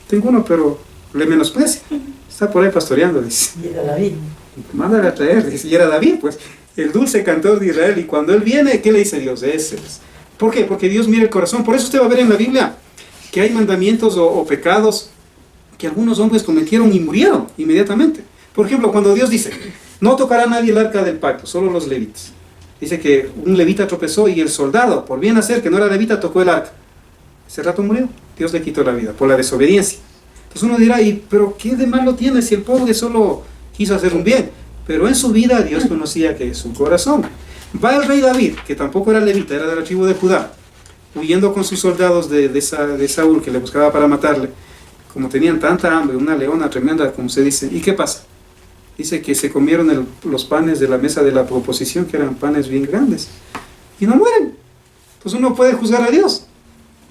S1: tengo uno, pero le menosprecia. Está por ahí pastoreando, dice.
S6: Y era David.
S1: Mándale a traer, dice, y era David, pues, el dulce cantor de Israel. Y cuando él viene, ¿qué le dice Dios? Ese es. ¿Por qué? Porque Dios mira el corazón. Por eso usted va a ver en la Biblia que hay mandamientos o pecados que algunos hombres cometieron y murieron inmediatamente. Por ejemplo, cuando Dios dice, no tocará nadie el arca del pacto, solo los levitas. Dice que un levita tropezó y el soldado, por bien hacer, que no era levita, tocó el arca. Ese rato murió. Dios le quitó la vida por la desobediencia. Entonces uno dirá, pero ¿qué de malo tiene si el pobre solo quiso hacer un bien? Pero en su vida Dios conocía que es su corazón. Va el rey David, que tampoco era levita, era de la tribu de Judá, huyendo con sus soldados de Saúl, que le buscaba para matarle. Como tenían tanta hambre, una leona tremenda, como se dice. ¿Y qué pasa? Dice que se comieron los panes de la mesa de la proposición, que eran panes bien grandes, y no mueren. Entonces uno puede juzgar a Dios.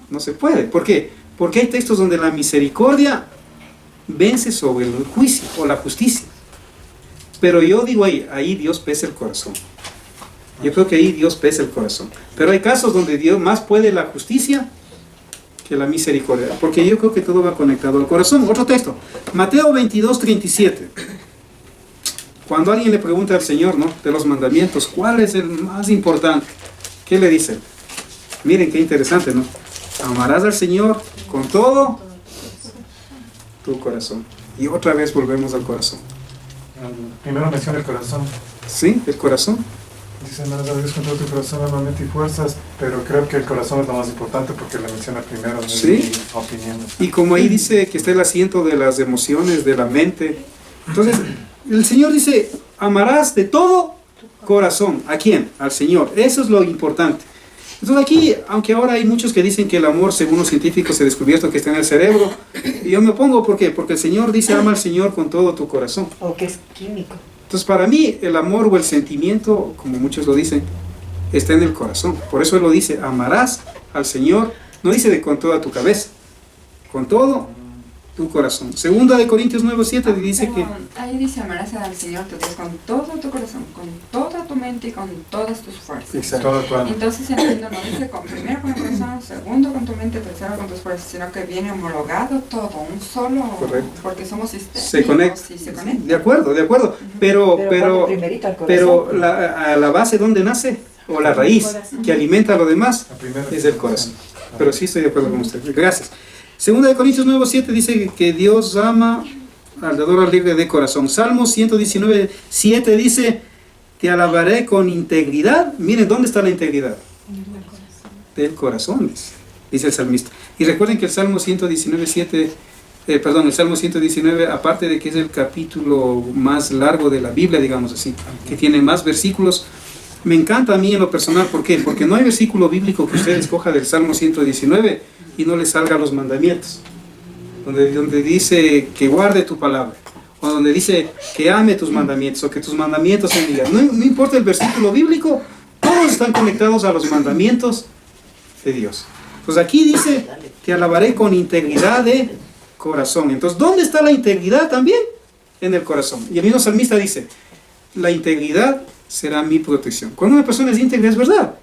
S1: No se puede. ¿Por qué? Porque hay textos donde la misericordia vence sobre el juicio o la justicia. Pero yo digo ahí Dios pesa el corazón. Yo creo que ahí Dios pesa el corazón. Pero hay casos donde Dios más puede la justicia que la misericordia. Porque yo creo que todo va conectado al corazón. Otro texto. Mateo 22:37. Cuando alguien le pregunta al Señor, ¿no?, de los mandamientos, ¿cuál es el más importante? ¿Qué le dice? Miren qué interesante, ¿no? Amarás al Señor con todo tu corazón. Y otra vez volvemos al corazón.
S3: Primero menciona el corazón.
S1: ¿Sí? El corazón.
S3: Dice, amarás a Dios con todo tu corazón, alma, mente y fuerzas, pero creo que el corazón es lo más importante porque lo menciona primero, en
S1: ¿sí?,
S3: mi opinión.
S1: Y como ahí dice que está el asiento de las emociones, de la mente. Entonces, el Señor dice, amarás de todo corazón. ¿A quién? Al Señor. Eso es lo importante. Entonces aquí, aunque ahora hay muchos que dicen que el amor, según los científicos, se ha descubierto que está en el cerebro, y yo me opongo, ¿por qué? Porque el Señor dice, ama al Señor con todo tu corazón.
S6: O que es químico.
S1: Entonces para mí, el amor o el sentimiento, como muchos lo dicen, está en el corazón. Por eso Él lo dice, amarás al Señor, no dice de con toda tu cabeza, con todo tu corazón. Segunda de Corintios 9:7 dice que...
S5: Ahí dice, amarás al Señor tu Dios con todo tu corazón, con toda tu mente y con todas tus fuerzas.
S1: Exacto.
S5: Entonces entiendo, no dice primero con el corazón, segundo con tu mente, tercero con tus fuerzas, sino que viene homologado todo, un solo. Correcto. Porque somos sistemas.
S1: Se conecta.
S5: Sí, se conecta.
S1: De acuerdo. Pero a la base, ¿dónde nace? O la raíz que alimenta lo demás es el corazón. Pero sí estoy de acuerdo con usted. Gracias. Segunda de Corintios 9:7 dice que Dios ama al dador alegre de corazón. Salmo 119:7 dice, te alabaré con integridad. Miren, ¿dónde está la integridad? Del corazón, dice el salmista. Y recuerden que el Salmo 119:7, el Salmo 119, aparte de que es el capítulo más largo de la Biblia, digamos así, que tiene más versículos, me encanta a mí en lo personal. ¿Por qué? Porque no hay versículo bíblico que usted escoja del Salmo 119 y no le salga los mandamientos, donde dice que guarde tu palabra, o donde dice que ame tus mandamientos, o que tus mandamientos sean míos. No importa el versículo bíblico, todos están conectados a los mandamientos de Dios. Pues aquí dice, te alabaré con integridad de corazón. Entonces, ¿dónde está la integridad también? En el corazón. Y el mismo salmista dice, la integridad será mi protección. Cuando una persona es íntegra, es verdad.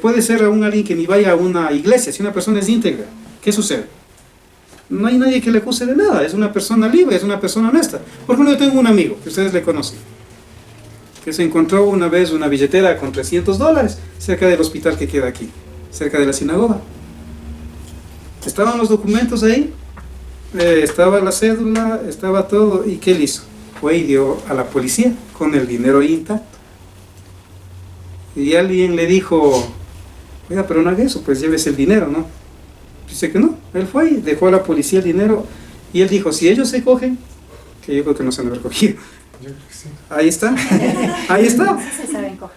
S1: Puede ser alguien que ni vaya a una iglesia. Si una persona es íntegra, ¿qué sucede? No hay nadie que le acuse de nada. Es una persona libre, es una persona honesta. Por ejemplo, yo tengo un amigo que ustedes le conocen, que se encontró una vez una billetera con $300 cerca del hospital que queda aquí, cerca de la sinagoga. Estaban los documentos ahí, estaba la cédula, estaba todo. ¿Y qué él hizo? Fue y dio a la policía con el dinero intacto. Y alguien le dijo, oiga, pero no haga eso, pues llévese el dinero, ¿no? Dice que no, él fue y dejó a la policía el dinero y él dijo, si ellos se cogen, que yo creo que no se han recogido.
S3: Yo creo que sí.
S1: Ahí está, ahí está.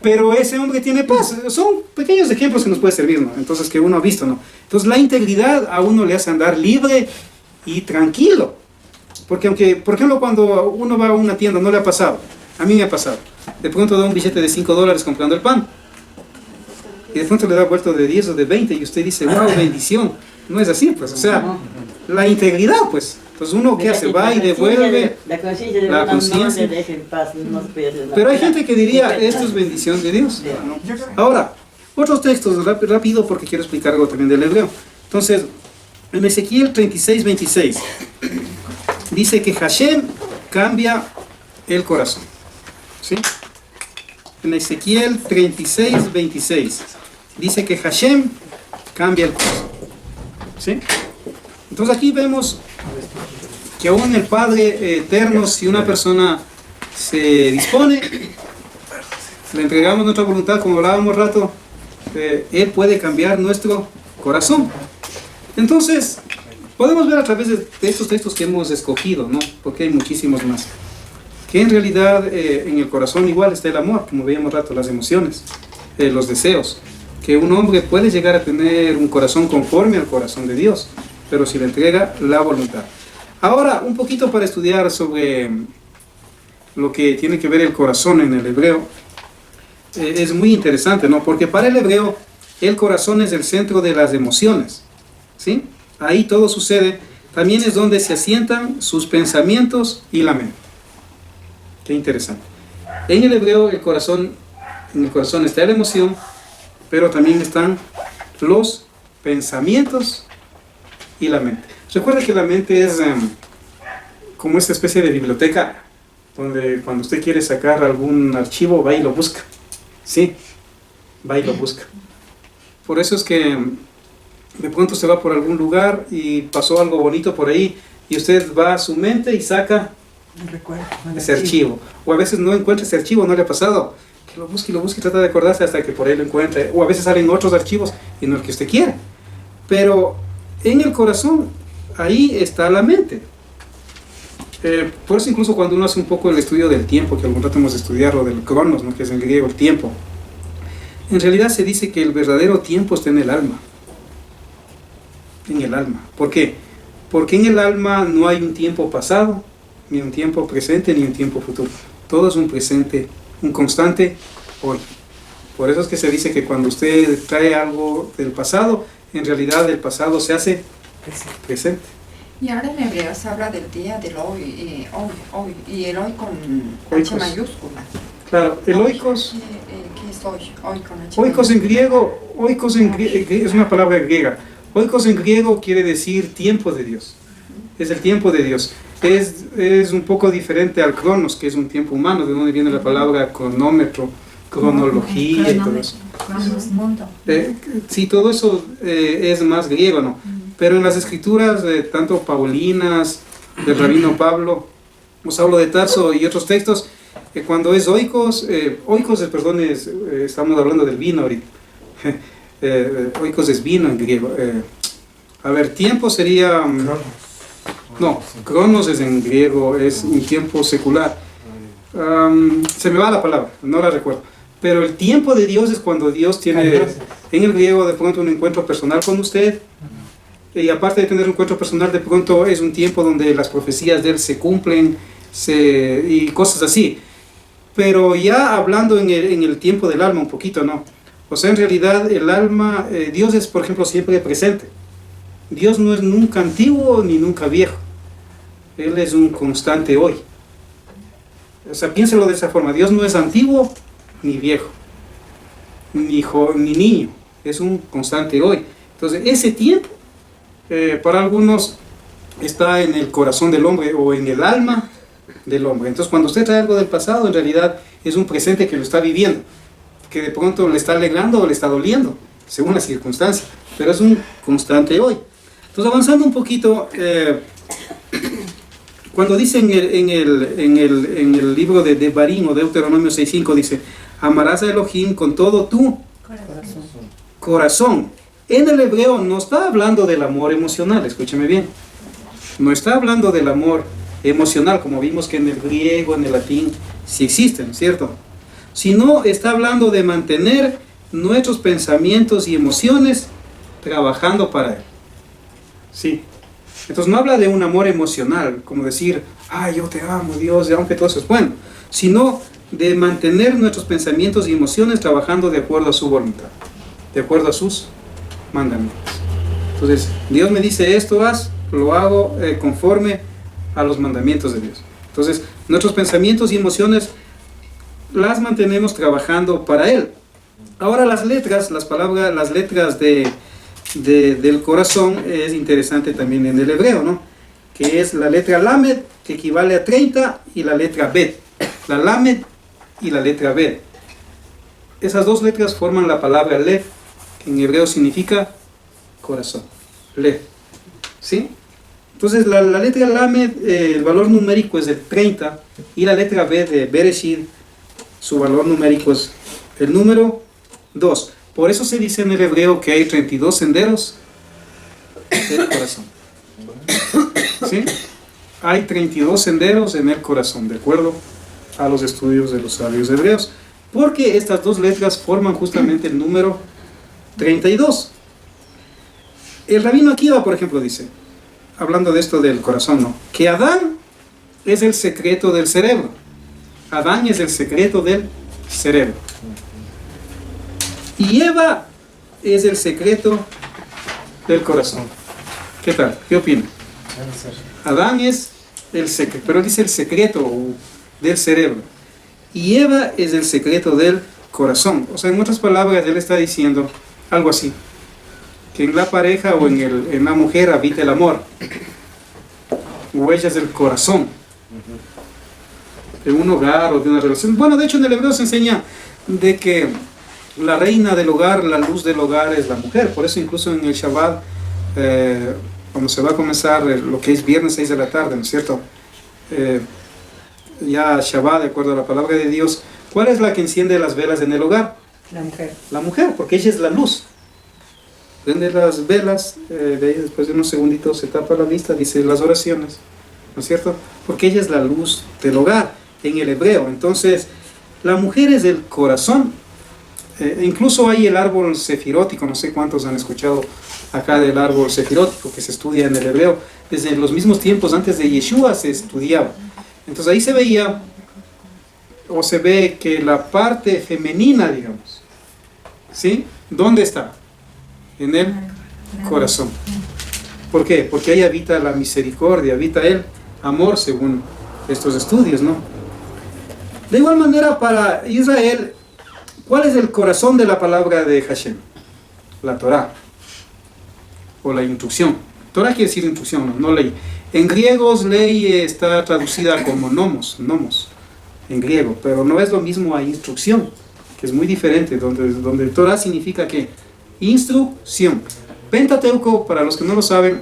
S1: Pero ese hombre tiene paz. Son pequeños ejemplos que nos puede servir, ¿no? Entonces, que uno ha visto, ¿no? Entonces, la integridad a uno le hace andar libre y tranquilo. Porque aunque, por ejemplo, cuando uno va a una tienda, no le ha pasado. A mí me ha pasado. De pronto da un billete de $5 comprando el pan. Y de pronto le da vuelto de 10 o de 20 y usted dice, wow, bendición. No es así, pues. O sea, la integridad, pues. Entonces uno, ¿qué hace? Va y devuelve la conciencia. Pero hay gente que diría, esto es bendición de Dios. Ahora, otros textos, rápido, porque quiero explicar algo también del hebreo. Entonces, en Ezequiel 36:26, dice que Hashem cambia el corazón. ¿Sí? En Ezequiel 36:26, dice que Hashem cambia el corazón. ¿Sí? Entonces aquí vemos que aún el Padre Eterno, si una persona se dispone, le entregamos nuestra voluntad, como hablábamos rato, Él puede cambiar nuestro corazón. Entonces, podemos ver a través de estos textos que hemos escogido, ¿no? Porque hay muchísimos más, que en realidad en el corazón igual está el amor, como veíamos rato, las emociones, los deseos, que un hombre puede llegar a tener un corazón conforme al corazón de Dios, pero si le entrega la voluntad. Ahora, un poquito para estudiar sobre lo que tiene que ver el corazón en el hebreo. Es muy interesante, ¿no? Porque para el hebreo, el corazón es el centro de las emociones, ¿sí? Ahí todo sucede. También es donde se asientan sus pensamientos y la mente. Qué interesante. En el hebreo, en el corazón está la emoción, pero también están los pensamientos y la mente. Recuerda que la mente es como esta especie de biblioteca donde cuando usted quiere sacar algún archivo va y lo busca. Sí, va y lo busca. Por eso es que de pronto se va por algún lugar y pasó algo bonito por ahí y usted va a su mente y saca ese archivo. O a veces no encuentra ese archivo, no le ha pasado. Que lo busque y trata de acordarse hasta que por ahí lo encuentre. O a veces salen otros archivos y no el que usted quiere. Pero en el corazón, ahí está la mente. Por eso incluso cuando uno hace un poco el estudio del tiempo, que algún rato hemos de estudiar, o del cronos, ¿no? Que es en griego el tiempo, en realidad se dice que el verdadero tiempo está en el alma. En el alma. ¿Por qué? Porque en el alma no hay un tiempo pasado, ni un tiempo presente, ni un tiempo futuro. Todo es un presente, un constante hoy. Por eso es que se dice que cuando usted trae algo del pasado, en realidad el pasado se hace presente.
S5: Y ahora en hebreo se habla del día del hoy, hoy, y el hoy con
S1: Oikos.
S5: H mayúscula.
S1: Claro, el oikos.
S5: ¿Qué es hoy? Hoy con H
S1: Oikos en griego, es una palabra griega. Oikos en griego quiere decir tiempo de Dios. Es el tiempo de Dios. Es un poco diferente al cronos, que es un tiempo humano, de donde viene la palabra cronómetro, cronología y todo eso. Sí, todo eso es más griego, ¿no? Pero en las escrituras, tanto paulinas, del rabino Pablo, Saulo de Tarso y otros textos, cuando es oikos, estamos hablando del vino ahorita. Oikos es vino en griego. Tiempo sería... No, cronos es en griego, es un tiempo secular. Se me va la palabra, no la recuerdo. Pero el tiempo de Dios es cuando Dios tiene, en el griego, de pronto un encuentro personal con usted. Y aparte de tener un encuentro personal, de pronto es un tiempo donde las profecías de Él se cumplen y cosas así. Pero ya hablando en el tiempo del alma un poquito, ¿no? O sea, en realidad el alma, Dios es, por ejemplo, siempre presente. Dios no es nunca antiguo ni nunca viejo. Él es un constante hoy. O sea, piénselo de esa forma. Dios no es antiguo ni viejo, ni niño. Es un constante hoy. Entonces, ese tiempo, para algunos, está en el corazón del hombre o en el alma del hombre. Entonces, cuando usted trae algo del pasado, en realidad es un presente que lo está viviendo, que de pronto le está alegrando o le está doliendo, según la circunstancia. Pero es un constante hoy. Entonces, avanzando un poquito, Cuando dice en el libro de Devarim o Deuteronomio 6.5, dice, amarás a Elohim con todo tu corazón. En el hebreo no está hablando del amor emocional, escúcheme bien. No está hablando del amor emocional, como vimos que en el griego, en el latín, sí existen, ¿cierto? Sino está hablando de mantener nuestros pensamientos y emociones trabajando para Él. Sí. Entonces no habla de un amor emocional, como decir, yo te amo, Dios, aunque todo eso es bueno, sino de mantener nuestros pensamientos y emociones trabajando de acuerdo a su voluntad, de acuerdo a sus mandamientos. Entonces, Dios me dice esto, haz, lo hago conforme a los mandamientos de Dios. Entonces, nuestros pensamientos y emociones las mantenemos trabajando para Él. Ahora las letras, las letras del corazón es interesante también en el hebreo, ¿no? Que es la letra Lamed, que equivale a 30, y la letra Bet. La Lamed y la letra Bet. Esas dos letras forman la palabra Lev, que en hebreo significa corazón. Lev. ¿Sí? Entonces la letra Lamed, el valor numérico es el 30, y la letra Bet de Bereshit, su valor numérico es el número 2. Por eso se dice en el hebreo que hay 32 senderos del corazón. ¿Sí? Hay 32 senderos en el corazón, de acuerdo a los estudios de los sabios hebreos. Porque estas dos letras forman justamente el número 32. El rabino Akiva, por ejemplo, dice, hablando de esto del corazón, ¿no?, que Adán es el secreto del cerebro. Adán es el secreto del cerebro. Y Eva es el secreto del corazón. ¿Qué tal? ¿Qué opinan? Adán es el secreto, pero dice el secreto del cerebro. Y Eva es el secreto del corazón. O sea, en otras palabras, él está diciendo algo así: que en la pareja o en la mujer habita el amor. O ella es el corazón de un hogar o de una relación. Bueno, de hecho en el hebreo se enseña de que la reina del hogar, la luz del hogar es la mujer. Por eso incluso en el Shabbat, cuando se va a comenzar lo que es viernes 6 de la tarde, ¿no es cierto? Ya Shabbat, de acuerdo a la palabra de Dios, ¿cuál es la que enciende las velas en el hogar?
S6: La mujer.
S1: La mujer, porque ella es la luz. Prende las velas, de ahí después de unos segunditos se tapa la vista, dice las oraciones, ¿no es cierto? Porque ella es la luz del hogar en el hebreo. Entonces, la mujer es el corazón. Incluso hay el árbol sefirótico, no sé cuántos han escuchado acá del árbol sefirótico que se estudia en el hebreo. Desde los mismos tiempos antes de Yeshua se estudiaba. Entonces ahí se veía, o se ve que la parte femenina, digamos, ¿sí? ¿Dónde está? En el corazón. ¿Por qué? Porque ahí habita la misericordia, habita el amor, según estos estudios, ¿no? De igual manera, para Israel, ¿cuál es el corazón de la palabra de Hashem? La Torah, o la instrucción. Torah quiere decir instrucción, no ley. En griegos, ley está traducida como nomos, en griego, pero no es lo mismo a instrucción, que es muy diferente, donde Torah significa que instrucción. Pentateuco, para los que no lo saben,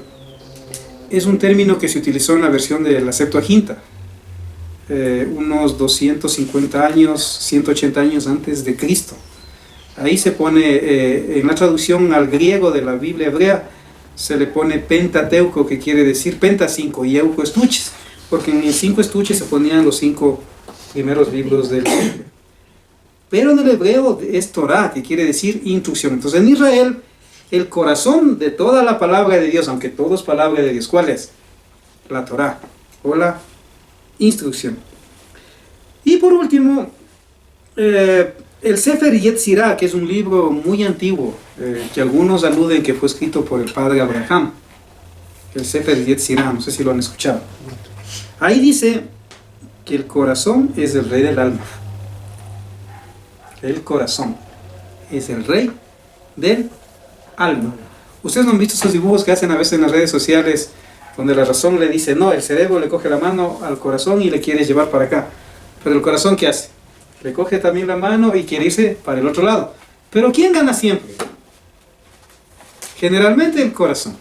S1: es un término que se utilizó en la versión de la Septuaginta, unos 250 años, 180 años antes de Cristo. Ahí se pone, en la traducción al griego de la Biblia hebrea, se le pone Pentateuco, que quiere decir Penta 5 y Euco estuches, porque en 5 estuches se ponían los 5 primeros libros de la Biblia. Pero en el hebreo es Torah, que quiere decir instrucción. Entonces en Israel, el corazón de toda la palabra de Dios, aunque todo es palabra de Dios, ¿cuál es? La Torah, o la instrucción. Y por último, el Sefer Yetzirah, que es un libro muy antiguo, que algunos aluden que fue escrito por el padre Abraham. El Sefer Yetzirah, no sé si lo han escuchado. Ahí dice que el corazón es el rey del alma. El corazón es el rey del alma. Ustedes no han visto esos dibujos que hacen a veces en las redes sociales, donde la razón le dice, no, el cerebro le coge la mano al corazón y le quiere llevar para acá. Pero el corazón, ¿qué hace? Le coge también la mano y quiere irse para el otro lado. Pero ¿quién gana siempre? Generalmente el corazón.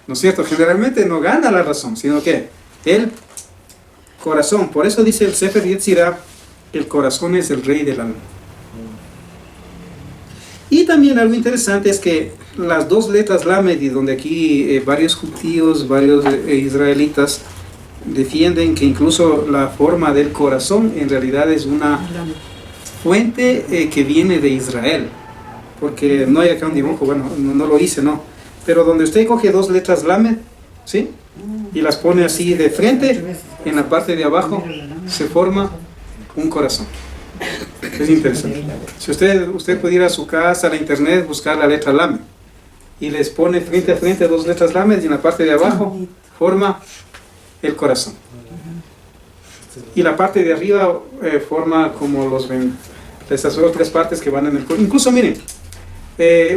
S1: ¿No es cierto? Generalmente no gana la razón, sino que el corazón. Por eso dice el Sefer Yetzirah, el corazón es el rey del alma. Y también algo interesante es que las dos letras Lamed, y donde aquí varios judíos, varios israelitas defienden que incluso la forma del corazón en realidad es una fuente que viene de Israel, porque no hay acá un dibujo, bueno, no lo hice, no, pero donde usted coge dos letras Lamed, ¿sí? Y las pone así de frente, en la parte de abajo se forma un corazón. Es interesante. Si usted pudiera a su casa, a la internet, buscar la letra Lamed y les pone frente a frente dos letras Lamed y en la parte de abajo forma el corazón. Y la parte de arriba forma como esas otras partes que van en el corazón. Incluso miren,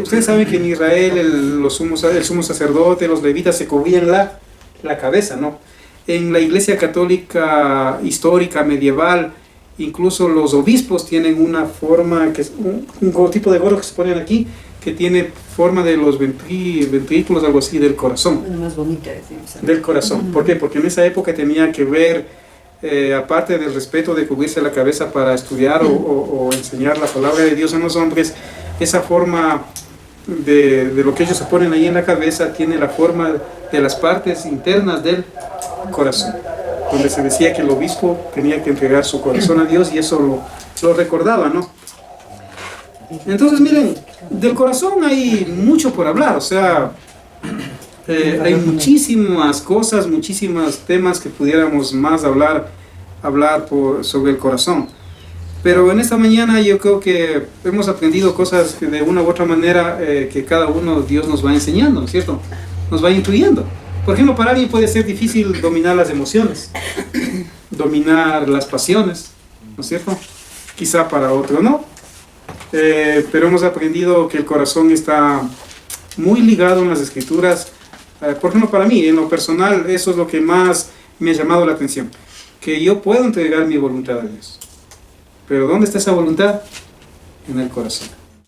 S1: ustedes saben que en Israel el sumo sacerdote, los levitas se cubrían la cabeza, ¿no? En la iglesia católica histórica, medieval, incluso los obispos tienen una forma, que es un tipo de gorro que se ponen aquí, que tiene forma de los ventrículos, algo así, del corazón.
S6: Una más bonita, decimos.
S1: Del corazón. ¿Por qué? Porque en esa época tenía que ver, aparte del respeto de cubrirse la cabeza para estudiar o enseñar la palabra de Dios a los hombres, esa forma de lo que ellos se ponen ahí en la cabeza tiene la forma de las partes internas del corazón, donde se decía que el obispo tenía que entregar su corazón a Dios y eso lo recordaba, ¿no? Entonces miren, del corazón hay mucho por hablar, o sea, hay muchísimas cosas, muchísimos temas que pudiéramos más hablar sobre el corazón. Pero en esta mañana yo creo que hemos aprendido cosas que de una u otra manera que cada uno Dios nos va enseñando, ¿no es cierto? Nos va instruyendo. Por ejemplo, para alguien puede ser difícil dominar las emociones, dominar las pasiones, ¿no es cierto? Quizá para otro no. Pero hemos aprendido que el corazón está muy ligado en las escrituras. Por ejemplo, para mí, en lo personal, eso es lo que más me ha llamado la atención. Que yo puedo entregar mi voluntad a Dios. Pero ¿dónde está esa voluntad? En el corazón.